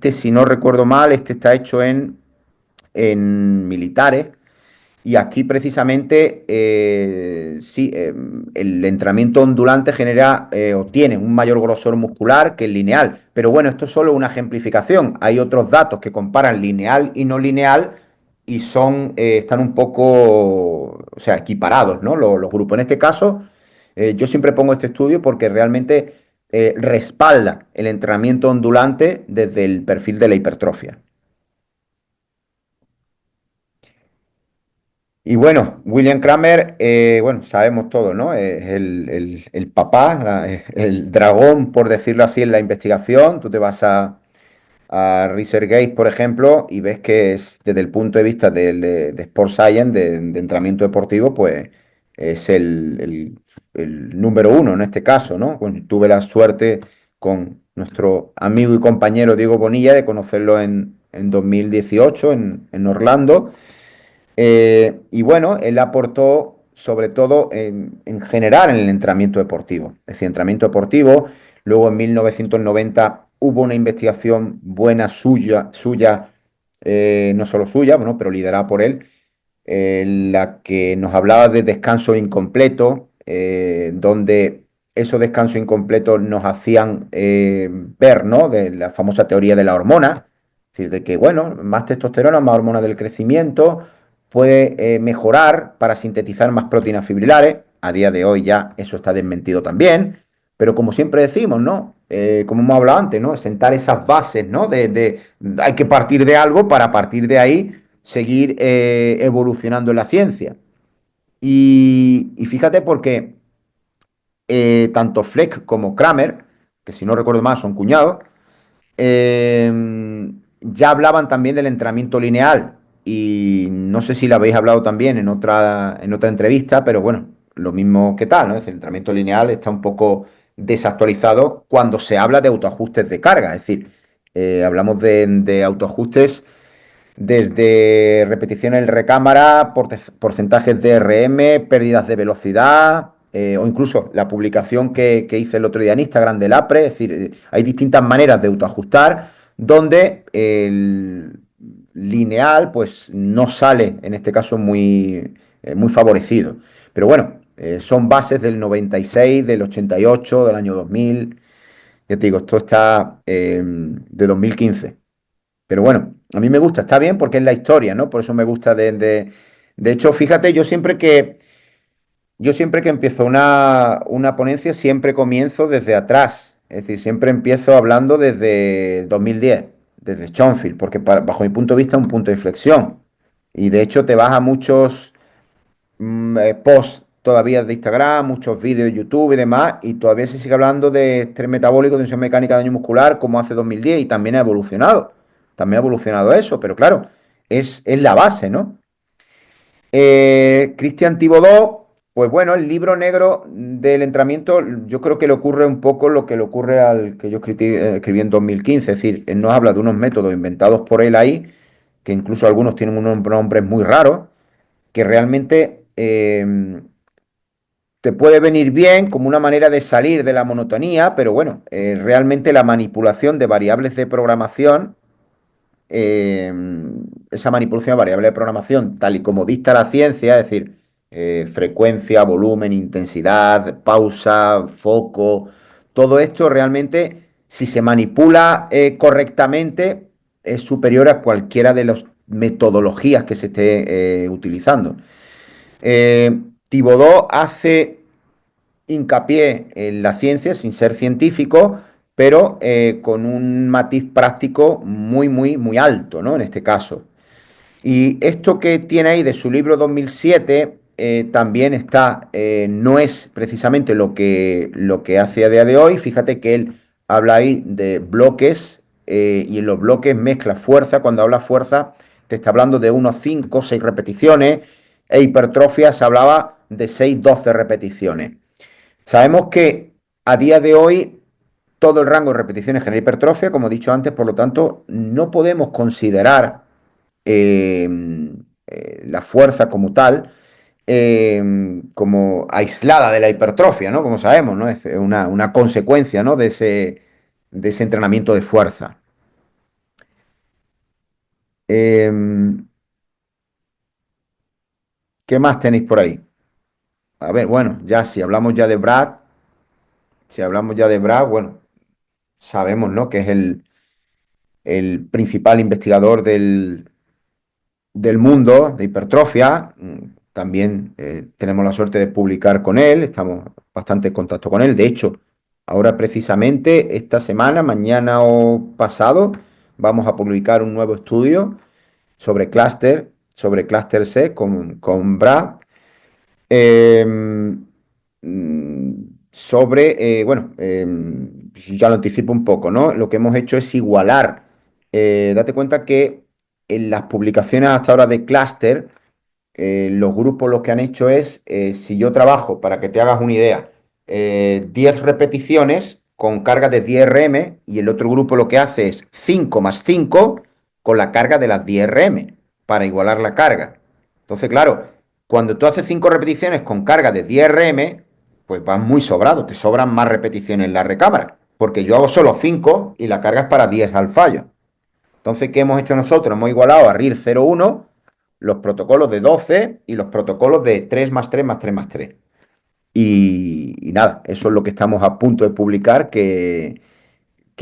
si no recuerdo mal, este está hecho en militares. Y aquí precisamente, sí, el entrenamiento ondulante genera o tiene un mayor grosor muscular que el lineal. Pero bueno, esto es solo una ejemplificación. Hay otros datos que comparan lineal y no lineal y están un poco, o sea, equiparados, ¿no? Los grupos. En este caso, yo siempre pongo este estudio porque realmente respalda el entrenamiento ondulante desde el perfil de la hipertrofia. Y bueno, William Kramer, bueno, sabemos todo, ¿no? Es el papá, el dragón, por decirlo así, en la investigación. Tú te vas a ResearchGate, por ejemplo, y ves que es desde el punto de vista de Sport Science, de entrenamiento deportivo, pues es el número uno en este caso, ¿no? Bueno, tuve la suerte con nuestro amigo y compañero Diego Bonilla de conocerlo en 2018 en Orlando. Y bueno, él aportó sobre todo en general en el entrenamiento deportivo. Es decir, entrenamiento deportivo. Luego en 1990 hubo una investigación buena suya, no solo suya, bueno, pero liderada por él, la que nos hablaba de descanso incompleto, donde esos descansos incompletos nos hacían ver, ¿no? De la famosa teoría de la hormona, es decir, de que, bueno, más testosterona, más hormona del crecimiento, puede mejorar para sintetizar más proteínas fibrilares. A día de hoy ya eso está desmentido también, pero como siempre decimos, ¿no? Como hemos hablado antes, ¿no? Sentar esas bases, ¿no? Hay que partir de algo para partir de ahí seguir evolucionando en la ciencia. Y fíjate porque tanto Fleck como Kramer, que si no recuerdo mal son cuñados, ya hablaban también del entrenamiento lineal. Y no sé si lo habéis hablado también en otra entrevista, pero bueno, lo mismo que tal, ¿no? Es decir, el entrenamiento lineal está un poco desactualizado cuando se habla de autoajustes de carga. Es decir, hablamos de autoajustes desde repeticiones en recámara, porcentajes de RM, pérdidas de velocidad, o incluso la publicación que hice el otro día en Instagram del APRE. Es decir, hay distintas maneras de autoajustar donde el lineal pues no sale, en este caso, muy favorecido. Pero bueno, son bases del 96, del 88, del año 2000. Ya te digo, esto está de 2015. Pero bueno, a mí me gusta, está bien porque es la historia, ¿no? Por eso me gusta de hecho, fíjate, yo siempre que empiezo una ponencia, siempre comienzo desde atrás. Es decir, siempre empiezo hablando desde 2010, desde Schonfield, porque bajo mi punto de vista es un punto de inflexión. Y de hecho te vas a muchos posts todavía de Instagram, muchos vídeos de YouTube y demás, y todavía se sigue hablando de estrés metabólico, tensión mecánica, daño muscular, como hace 2010, y también ha evolucionado. También ha evolucionado eso, pero claro, es la base, ¿no? Christian Thibaudeau, pues bueno, el libro negro del entrenamiento, yo creo que le ocurre un poco lo que le ocurre al que yo escribí en 2015, es decir, él nos habla de unos métodos inventados por él ahí, que incluso algunos tienen unos nombres muy raros, que realmente te puede venir bien como una manera de salir de la monotonía, pero bueno, realmente la manipulación de variables de programación, eh, esa manipulación de variables de programación, tal y como dicta la ciencia, es decir, frecuencia, volumen, intensidad, pausa, foco, todo esto realmente, si se manipula correctamente, es superior a cualquiera de las metodologías que se esté utilizando. Thibaudeau hace hincapié en la ciencia sin ser científico, pero con un matiz práctico muy, muy, muy alto, ¿no? En este caso. Y esto que tiene ahí de su libro 2007 también está, no es precisamente lo que hace a día de hoy. Fíjate que él habla ahí de bloques y en los bloques mezcla fuerza. Cuando habla fuerza, te está hablando de unos 5 6 repeticiones. E hipertrofia se hablaba de 6 12 repeticiones. Sabemos que a día de hoy todo el rango de repeticiones genera hipertrofia, como he dicho antes, por lo tanto, no podemos considerar eh, la fuerza como tal como aislada de la hipertrofia, ¿no? Como sabemos, ¿no? Es una consecuencia, ¿no? de ese entrenamiento de fuerza. Eh, ¿Qué más tenéis por ahí? A ver, bueno, ya si hablamos ya de Brad, bueno, sabemos, ¿no? Que es el principal investigador del mundo de hipertrofia. También tenemos la suerte de publicar con él, estamos bastante en contacto con él. De hecho, ahora precisamente esta semana, mañana o pasado, vamos a publicar un nuevo estudio sobre Cluster C con Brad. Eh, bueno, ya lo anticipo un poco, ¿no? Lo que hemos hecho es igualar. Date cuenta que en las publicaciones hasta ahora de Cluster, los grupos lo que han hecho es, si yo trabajo, para que te hagas una idea, 10 repeticiones con carga de 10 RM y el otro grupo lo que hace es 5 más 5 con la carga de las 10 RM para igualar la carga. Entonces, claro, cuando tú haces 5 repeticiones con carga de 10 RM, pues vas muy sobrado, te sobran más repeticiones en la recámara, porque yo hago solo 5 y la carga es para 10 al fallo. Entonces, ¿qué hemos hecho nosotros? Hemos igualado a RIR 01 los protocolos de 12 y los protocolos de 3 más 3 más 3 más 3. Y nada, eso es lo que estamos a punto de publicar, que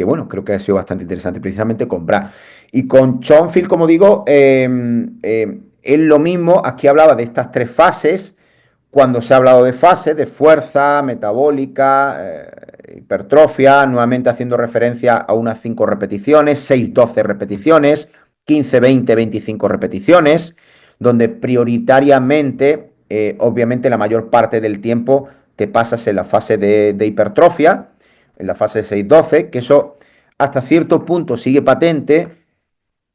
bueno, creo que ha sido bastante interesante precisamente con Brad. Y con Schoenfeld, como digo, es lo mismo, aquí hablaba de estas 3 fases, cuando se ha hablado de fases, de fuerza, metabólica, hipertrofia, nuevamente haciendo referencia a unas 5 repeticiones, 6, 12 repeticiones, 15, 20, 25 repeticiones, donde prioritariamente, obviamente la mayor parte del tiempo te pasas en la fase de hipertrofia, en la fase 6-12, que eso hasta cierto punto sigue patente,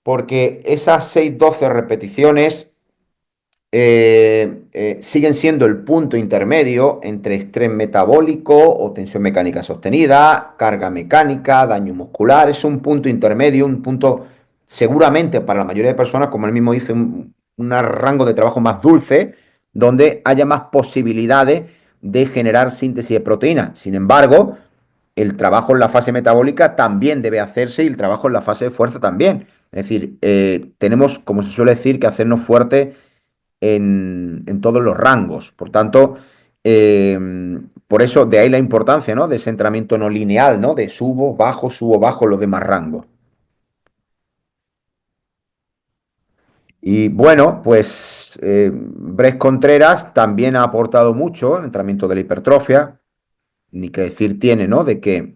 porque esas 6-12 repeticiones siguen siendo el punto intermedio entre estrés metabólico o tensión mecánica sostenida, carga mecánica, daño muscular. Es un punto intermedio, un punto seguramente para la mayoría de personas, como él mismo dice, un rango de trabajo más dulce, donde haya más posibilidades de generar síntesis de proteína. Sin embargo, el trabajo en la fase metabólica también debe hacerse y el trabajo en la fase de fuerza también. Es decir, tenemos, como se suele decir, que hacernos fuertes en todos los rangos. Por tanto, por eso de ahí la importancia, ¿no? De ese entrenamiento no lineal, ¿no? De subo, bajo los demás rangos. Y bueno, pues Bres Contreras también ha aportado mucho en el entrenamiento de la hipertrofia, ni que decir tiene, ¿no? De que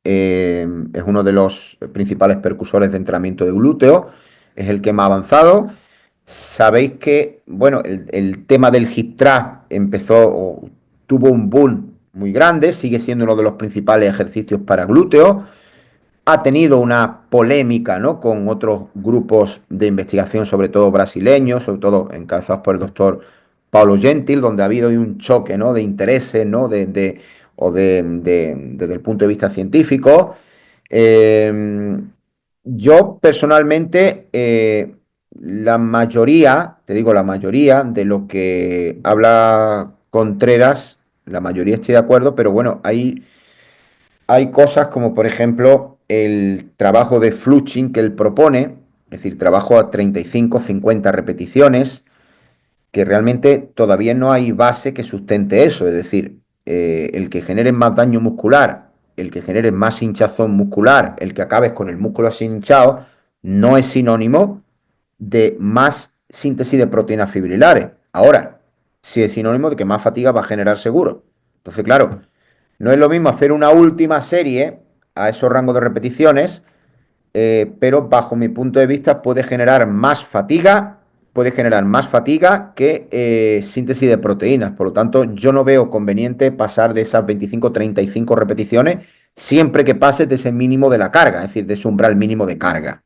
es uno de los principales percusores de entrenamiento de glúteo, es el que más ha avanzado. Sabéis que, bueno, el tema del hip thrust tuvo un boom muy grande, sigue siendo uno de los principales ejercicios para glúteo. Ha tenido una polémica, ¿no? Con otros grupos de investigación, sobre todo brasileños, sobre todo encabezados por el doctor Paulo Gentil, donde ha habido un choque, ¿no? De intereses, ¿no? Desde el punto de vista científico. Yo personalmente, la mayoría, te digo la mayoría de lo que habla Contreras, la mayoría estoy de acuerdo, pero bueno, hay cosas como por ejemplo el trabajo de Fluching que él propone, es decir, trabajo a 35, 50 repeticiones, que realmente todavía no hay base que sustente eso, es decir, el que genere más daño muscular, el que genere más hinchazón muscular, el que acabes con el músculo así hinchado, no es sinónimo de más síntesis de proteínas fibrilares. Ahora, sí es sinónimo de que más fatiga va a generar seguro. Entonces, claro, no es lo mismo hacer una última serie a esos rangos de repeticiones, pero bajo mi punto de vista puede generar más fatiga que síntesis de proteínas. Por lo tanto, yo no veo conveniente pasar de esas 25-35 repeticiones siempre que pases de ese mínimo de la carga, es decir, de ese umbral mínimo de carga.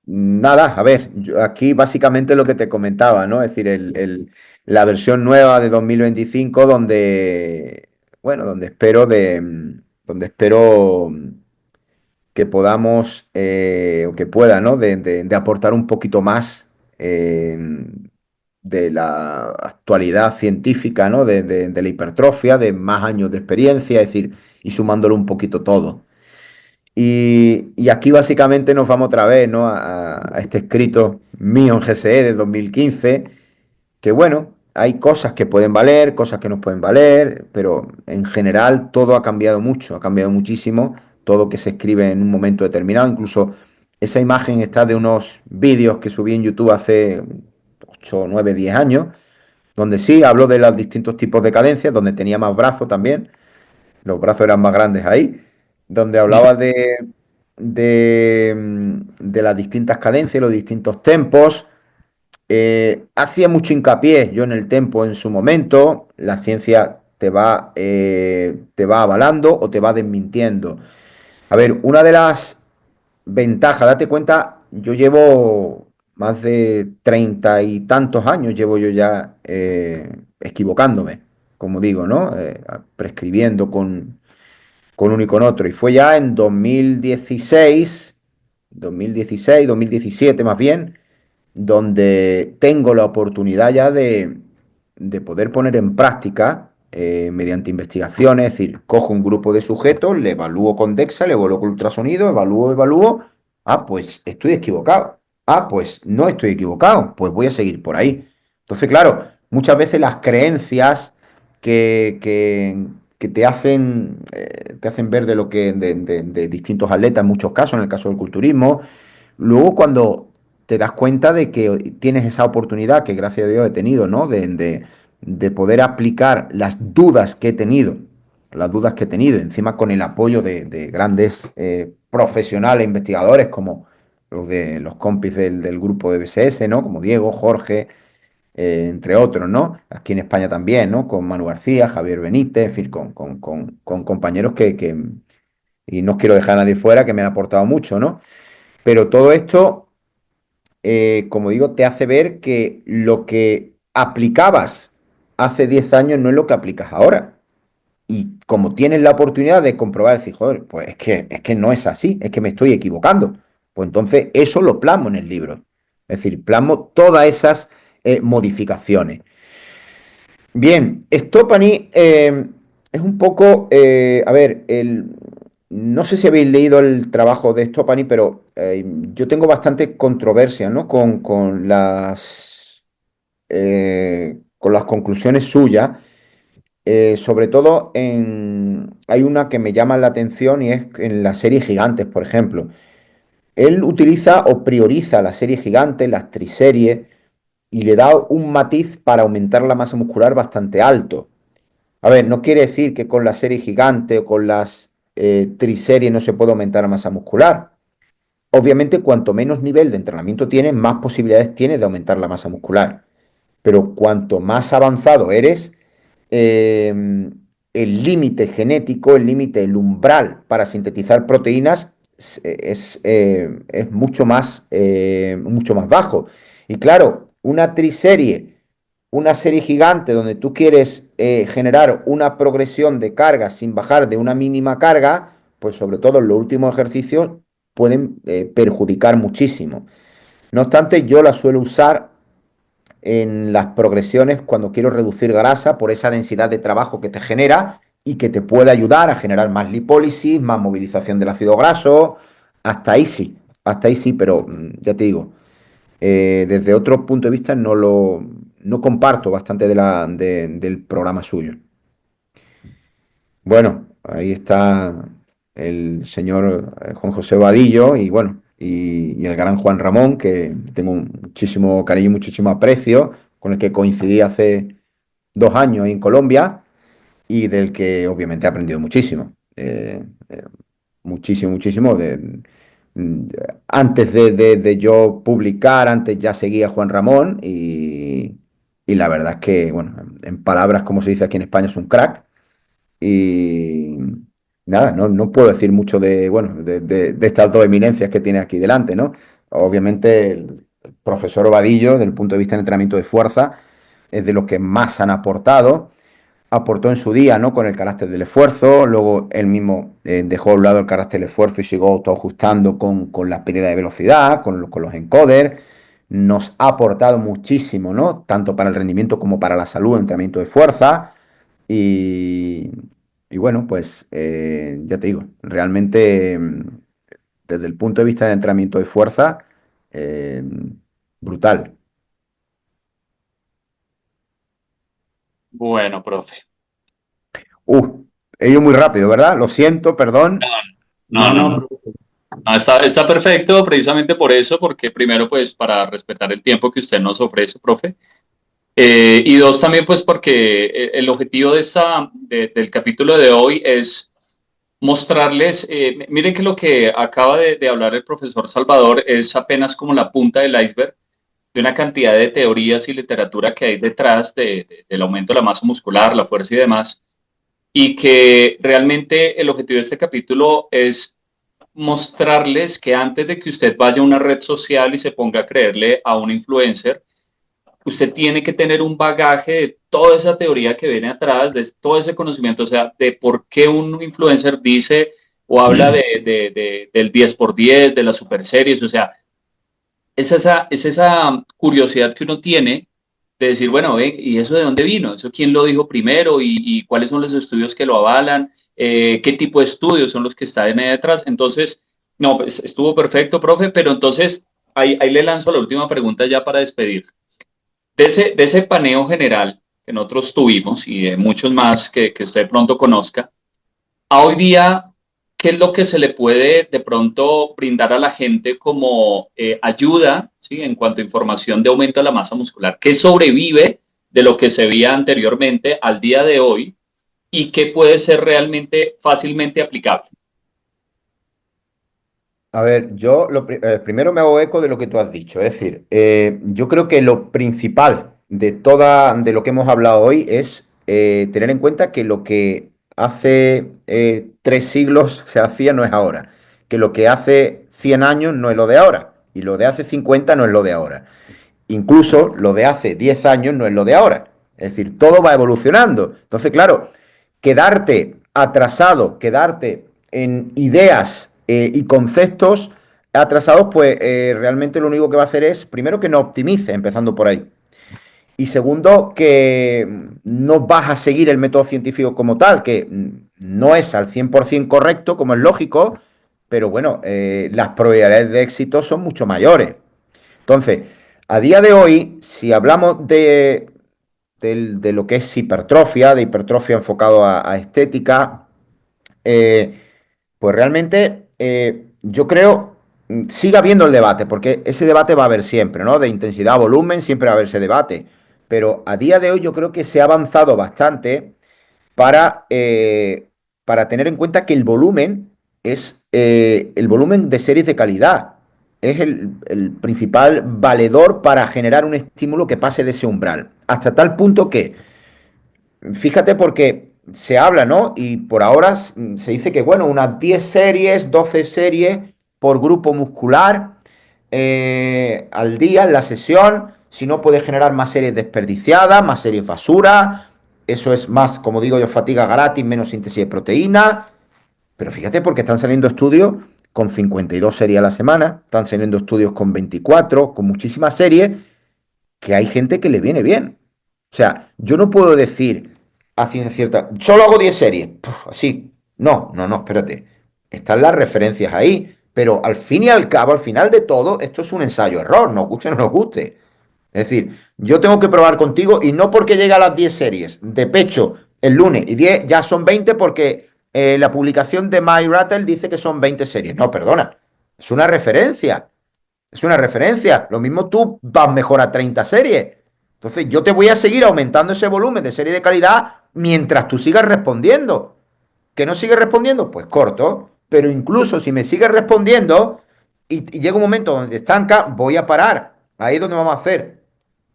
Nada, a ver, aquí básicamente lo que te comentaba, ¿no? Es decir, la versión nueva de 2025 donde, bueno, donde espero que podamos, o que pueda, ¿no? De aportar un poquito más eh, de la actualidad científica, ¿no? De la hipertrofia, de más años de experiencia, es decir, y sumándolo un poquito todo. Y aquí básicamente nos vamos otra vez, ¿no? A este escrito mío en GSE de 2015, que bueno, hay cosas que pueden valer, cosas que no pueden valer, pero en general todo ha cambiado mucho, ha cambiado muchísimo, todo que se escribe en un momento determinado, incluso esa imagen está de unos vídeos que subí en YouTube hace 8, 9, 10 años, donde sí hablo de los distintos tipos de cadencias, donde tenía más brazos también, los brazos eran más grandes ahí, donde hablaba de las distintas cadencias, los distintos tempos. Hacía mucho hincapié yo en el tempo en su momento, la ciencia te va avalando o te va desmintiendo. A ver, una de las ventajas, date cuenta, yo llevo más de 30 y tantos años, llevo yo ya equivocándome, como digo, ¿no? Prescribiendo con uno y con otro. Y fue ya en 2017 más bien, donde tengo la oportunidad ya de poder poner en práctica mediante investigaciones, es decir, cojo un grupo de sujetos, le evalúo con DEXA, le evalúo con ultrasonido, evalúo. Ah, pues estoy equivocado. Ah, pues no estoy equivocado. Pues voy a seguir por ahí. Entonces, claro, muchas veces las creencias que te hacen ver de lo que de distintos atletas, en muchos casos, en el caso del culturismo, luego cuando te das cuenta de que tienes esa oportunidad que gracias a Dios he tenido, ¿no? De poder aplicar las dudas que he tenido, encima con el apoyo de grandes profesionales, investigadores como los de los compis del grupo de BSS, ¿no? Como Diego, Jorge, entre otros, ¿no? Aquí en España también, ¿no? Con Manu García, Javier Benítez, en fin, con compañeros y no quiero dejar a nadie fuera, que me han aportado mucho, ¿no? Pero todo esto como digo, te hace ver que lo que aplicabas hace 10 años no es lo que aplicas ahora. Y como tienes la oportunidad de comprobar, decir, joder, pues es que no es así, es que me estoy equivocando. Pues entonces eso lo plasmo en el libro. Es decir, plasmo todas esas modificaciones. Bien, Stopani es un poco, a ver, no sé si habéis leído el trabajo de Stopani, pero yo tengo bastante controversia, ¿no? Con las conclusiones suyas, sobre todo hay una que me llama la atención y es en la serie Gigantes, por ejemplo. Él utiliza o prioriza la serie Gigantes, las triseries, y le da un matiz para aumentar la masa muscular bastante alto. A ver, no quiere decir que con la serie gigante o con las triseries no se puede aumentar la masa muscular. Obviamente, cuanto menos nivel de entrenamiento tienes, más posibilidades tienes de aumentar la masa muscular. Pero cuanto más avanzado eres, eh, el límite genético, el umbral para sintetizar proteínas es mucho más bajo. Y claro, una serie gigante donde tú quieres generar una progresión de carga sin bajar de una mínima carga, pues sobre todo en los últimos ejercicios pueden perjudicar muchísimo. No obstante, yo la suelo usar en las progresiones cuando quiero reducir grasa por esa densidad de trabajo que te genera y que te puede ayudar a generar más lipólisis, más movilización del ácido graso. Hasta ahí sí, pero ya te digo, desde otro punto de vista no comparto bastante del programa suyo. Bueno, ahí está el señor Juan José Vadillo y bueno, y el gran Juan Ramón, que tengo muchísimo cariño y muchísimo aprecio, con el que coincidí hace 2 años en Colombia y del que obviamente he aprendido muchísimo. Muchísimo, muchísimo. Mm, Antes de yo publicar, antes ya seguía a Juan Ramón y la verdad es que, bueno, en palabras como se dice aquí en España, es un crack. Y nada, no puedo decir mucho bueno, de estas dos eminencias que tiene aquí delante, ¿no? Obviamente el profesor Vadillo, desde el punto de vista del entrenamiento de fuerza, es de los que más han aportado. Aportó en su día, ¿no? Con el carácter del esfuerzo, luego él mismo dejó a un lado el carácter del esfuerzo y siguió autoajustando con la pérdida de velocidad, con los encoders. Nos ha aportado muchísimo, ¿no? Tanto para el rendimiento como para la salud, el entrenamiento de fuerza. Y, y bueno, pues ya te digo, realmente desde el punto de vista de entrenamiento de fuerza, brutal. Bueno, profe. He ido muy rápido, ¿verdad? Lo siento, perdón. No, no, no. profe. No, está perfecto precisamente por eso, porque primero, pues, para respetar el tiempo que usted nos ofrece, profe. Y dos, también, pues, porque el objetivo del capítulo de hoy es mostrarles, miren que lo que acaba de hablar el profesor Salvador es apenas como la punta del iceberg de una cantidad de teorías y literatura que hay detrás del aumento de la masa muscular, la fuerza y demás, y que realmente el objetivo de este capítulo es mostrarles que antes de que usted vaya a una red social y se ponga a creerle a un influencer, usted tiene que tener un bagaje de toda esa teoría que viene atrás, de todo ese conocimiento, o sea, de por qué un influencer dice o habla del 10x10, de las super series, o sea, es esa curiosidad que uno tiene de decir, bueno, ¿y eso de dónde vino? ¿Eso quién lo dijo primero? ¿Y cuáles son los estudios que lo avalan? ¿Qué tipo de estudios son los que están ahí detrás? Entonces, no, pues estuvo perfecto, profe, pero entonces ahí le lanzo la última pregunta ya para despedir. De ese paneo general que nosotros tuvimos y de muchos más que usted pronto conozca, a hoy día, ¿qué es lo que se le puede de pronto brindar a la gente como ayuda, ¿sí? En cuanto a información de aumento de la masa muscular? ¿Qué sobrevive de lo que se veía anteriormente al día de hoy y qué puede ser realmente fácilmente aplicable? A ver, yo primero me hago eco de lo que tú has dicho. Es decir, yo creo que lo principal de lo que hemos hablado hoy es tener en cuenta que lo que hace 3 siglos se hacía no es ahora. Que lo que hace 100 años no es lo de ahora. Y lo de hace 50 no es lo de ahora. Incluso lo de hace 10 años no es lo de ahora. Es decir, todo va evolucionando. Entonces, claro, quedarte atrasado, quedarte en ideas y conceptos atrasados, pues realmente lo único que va a hacer es, primero, que no optimice, empezando por ahí. Y segundo, que no vas a seguir el método científico como tal, que no es al 100% correcto, como es lógico, pero bueno, las probabilidades de éxito son mucho mayores. Entonces, a día de hoy, si hablamos de lo que es hipertrofia, de hipertrofia enfocado a estética, eh, pues realmente yo creo, siga habiendo el debate, porque ese debate va a haber siempre, ¿no? De intensidad, volumen, siempre va a haber ese debate. Pero a día de hoy yo creo que se ha avanzado bastante para, eh, para tener en cuenta que el volumen es el volumen de series de calidad. Es el principal valedor para generar un estímulo que pase de ese umbral. Hasta tal punto que, fíjate porque se habla, ¿no? Y por ahora se dice que, bueno, unas 10 series, 12 series por grupo muscular al día en la sesión. Si no, puede generar más series desperdiciadas, más series basura. Eso es más, como digo yo, fatiga gratis, menos síntesis de proteína. Pero fíjate porque están saliendo estudios con 52 series a la semana, están saliendo estudios con 24, con muchísimas series, que hay gente que le viene bien. O sea, yo no puedo decir a ciencia cierta, solo hago 10 series. Así. No, no, no, espérate. Están las referencias ahí. Pero al fin y al cabo, al final de todo, esto es un ensayo-error, nos guste o no nos guste. Es decir, yo tengo que probar contigo y no porque llegue a las 10 series de pecho el lunes y 10 ya son 20 porque la publicación de MyRattle dice que son 20 series. No, perdona. Es una referencia. Es una referencia. Lo mismo tú vas mejor a 30 series. Entonces yo te voy a seguir aumentando ese volumen de serie de calidad mientras tú sigas respondiendo. ¿Que no sigues respondiendo? Pues corto. Pero incluso si me sigues respondiendo y llega un momento donde te estanca, voy a parar. Ahí es donde vamos a hacer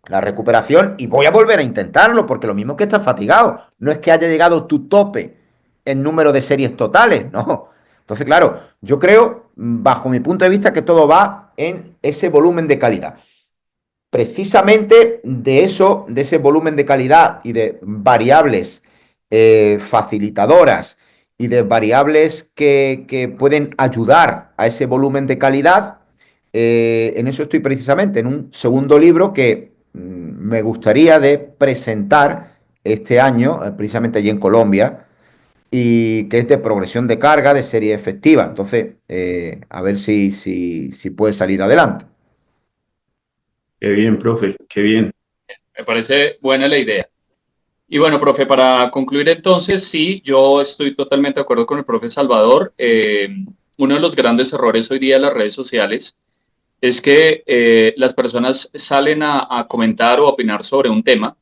la recuperación y voy a volver a intentarlo porque lo mismo que estás fatigado. No es que haya llegado tu tope en número de series totales, no. Entonces, claro, yo creo, bajo mi punto de vista, que todo va en ese volumen de calidad. Precisamente de eso, de ese volumen de calidad y de variables facilitadoras y de variables que pueden ayudar a ese volumen de calidad, en eso estoy precisamente, en un segundo libro que me gustaría de presentar este año, precisamente allí en Colombia, y que es de progresión de carga de serie efectiva. Entonces, a ver si puede salir adelante. Qué bien, profe, qué bien. Me parece buena la idea. Y bueno, profe, para concluir entonces, sí, yo estoy totalmente de acuerdo con el profe Salvador. Uno de los grandes errores hoy día de las redes sociales es que las personas salen a comentar o a opinar sobre un tema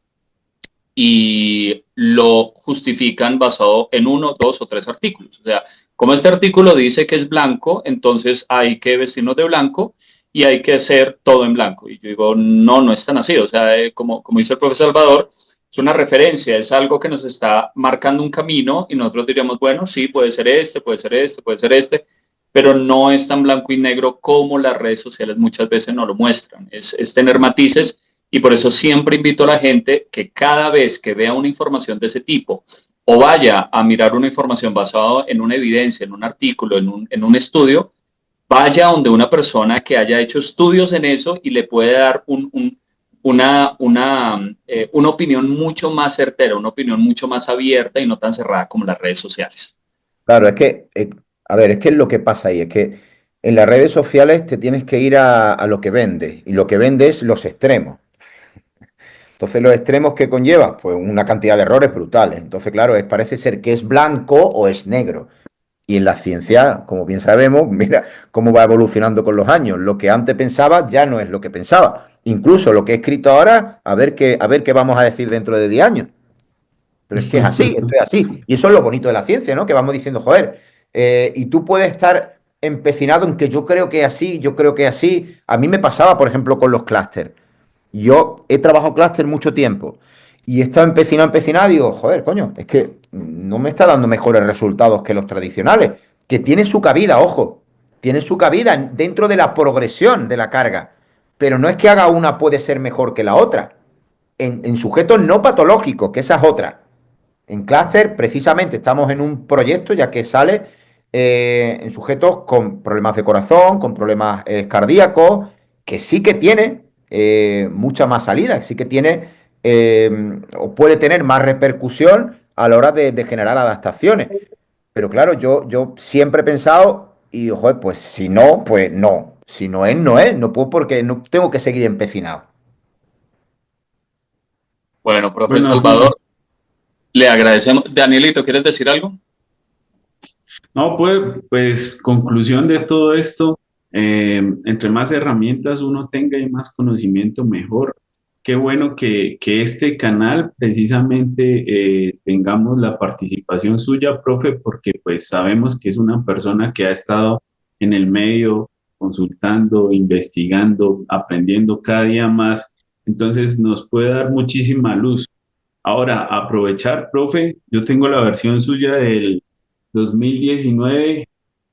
y lo justifican basado en uno, dos o tres artículos. O sea, como este artículo dice que es blanco, entonces hay que vestirnos de blanco y hay que hacer todo en blanco. Y yo digo, no, no es tan así. O sea, como dice el profesor Salvador, es una referencia, es algo que nos está marcando un camino y nosotros diríamos, bueno, sí, puede ser este, puede ser este, puede ser este, pero no es tan blanco y negro como las redes sociales muchas veces no lo muestran. Es tener matices y por eso siempre invito a la gente que cada vez que vea una información de ese tipo o vaya a mirar una información basada en una evidencia, en un artículo, en un estudio, vaya donde una persona que haya hecho estudios en eso y le puede dar una opinión mucho más certera, una opinión mucho más abierta y no tan cerrada como las redes sociales. Claro, es que, a ver, es que es lo que pasa ahí, es que en las redes sociales te tienes que ir a lo que vende, y lo que vende es los extremos. Entonces, los extremos que conlleva, pues una cantidad de errores brutales. Entonces, claro, parece ser que es blanco o es negro. Y en la ciencia, como bien sabemos, mira cómo va evolucionando con los años. Lo que antes pensaba ya no es lo que pensaba. Incluso lo que he escrito ahora, a ver qué vamos a decir dentro de 10 años. Pero es que es así, esto es así. Y eso es lo bonito de la ciencia, ¿no? Que vamos diciendo, joder, y tú puedes estar empecinado en que yo creo que es así, yo creo que es así. A mí me pasaba, por ejemplo, con los clústeres. Yo he trabajado clúster mucho tiempo y he estado empecinado y digo, joder, coño, es que no me está dando mejores resultados que los tradicionales, que tiene su cabida, ojo, tiene su cabida dentro de la progresión de la carga, pero no es que haga una puede ser mejor que la otra, en sujetos no patológicos, que esa es otra. En clúster, precisamente, estamos en un proyecto, ya que sale en sujetos con problemas de corazón, con problemas cardíacos, que sí que tiene mucha más salida, que sí que tiene o puede tener más repercusión a la hora de generar adaptaciones. Pero claro, yo siempre he pensado, y digo, joder, pues si no, pues no. Si no es, no es. No puedo porque no tengo que seguir empecinado. Bueno, profe Bueno, Salvador, le agradecemos. Danielito, ¿quieres decir algo? no, pues conclusión de todo esto, entre más herramientas uno tenga y más conocimiento, mejor. Qué bueno que este canal precisamente tengamos la participación suya, profe, porque pues sabemos que es una persona que ha estado en el medio consultando, investigando, aprendiendo cada día más. Entonces nos puede dar muchísima luz. Ahora, aprovechar, profe, yo tengo la versión suya del 2019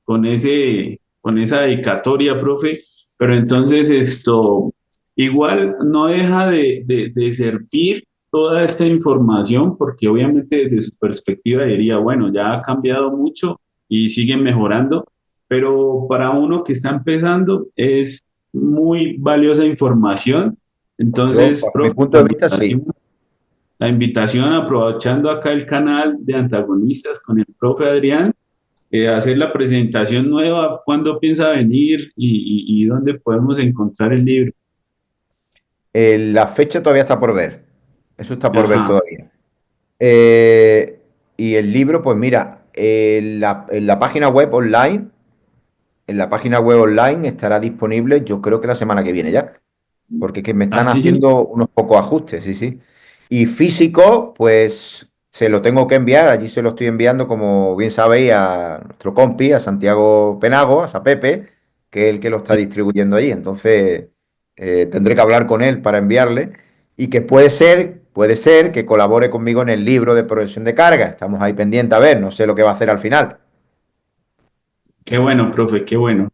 con esa dedicatoria, profe, pero entonces esto igual no deja de servir toda esta información porque obviamente desde su perspectiva diría, bueno, ya ha cambiado mucho y siguen mejorando, pero para uno que está empezando es muy valiosa información. Yo, Entonces, bajo mi profe, punto de vista, sí. la invitación, aprovechando acá el canal de antagonistas con el profe Adrián, hacer la presentación nueva, cuándo piensa venir y dónde podemos encontrar el libro. La fecha todavía está por ver. Eso está por ver Ajá, todavía. Y el libro, pues mira, en la página web online, en la página web online estará disponible, yo creo que la semana que viene ya, porque es que me están así, haciendo unos pocos ajustes, sí, sí. Y físico, pues se lo tengo que enviar, allí se lo estoy enviando, como bien sabéis, a nuestro compi, a Santiago Penago, a Sapepe, que es el que lo está distribuyendo ahí. Entonces, tendré que hablar con él para enviarle. Y que puede ser que colabore conmigo en el libro de progresión de carga. Estamos ahí pendientes a ver, no sé lo que va a hacer al final. qué bueno, profe, qué bueno.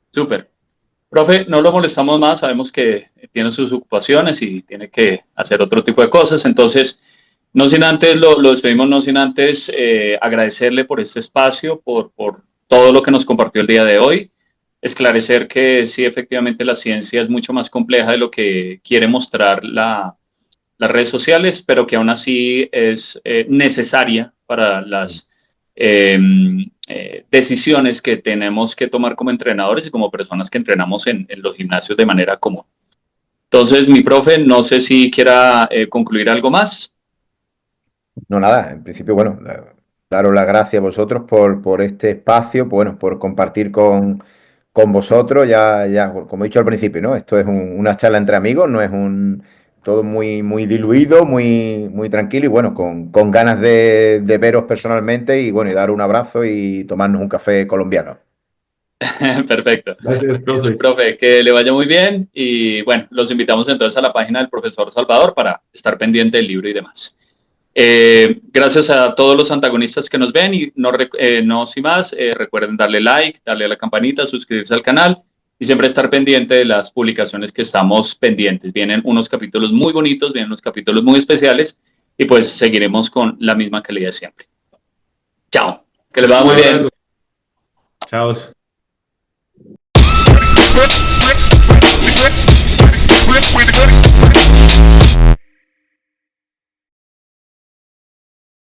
Súper. Profe, no lo molestamos más, sabemos que tiene sus ocupaciones y tiene que hacer otro tipo de cosas, entonces, no sin antes, lo despedimos, no sin antes agradecerle por este espacio, por todo lo que nos compartió el día de hoy, esclarecer que sí, efectivamente, la ciencia es mucho más compleja de lo que quiere mostrar las redes sociales, pero que aún así es necesaria para las decisiones que tenemos que tomar como entrenadores y como personas que entrenamos en los gimnasios de manera común. Entonces, mi profe, no sé si quiera concluir algo más. No, nada, en principio, bueno, daros las gracias a vosotros por este espacio, bueno, por compartir con vosotros, ya, como he dicho al principio, ¿no? Esto es una charla entre amigos, no es todo muy diluido, muy tranquilo y bueno, con ganas de veros personalmente y bueno, y dar un abrazo y tomarnos un café colombiano. Perfecto. Gracias, profe. Profe, que le vaya muy bien y bueno, los invitamos entonces a la página del profesor Salvador para estar pendiente del libro y demás. Gracias a todos los antagonistas que nos ven y no sin más, recuerden darle like, darle a la campanita, suscribirse al canal y siempre estar pendiente de las publicaciones que estamos pendientes. Vienen unos capítulos muy bonitos, vienen unos capítulos muy especiales y pues seguiremos con la misma calidad siempre. Chao, que les vaya muy bien. Chao. With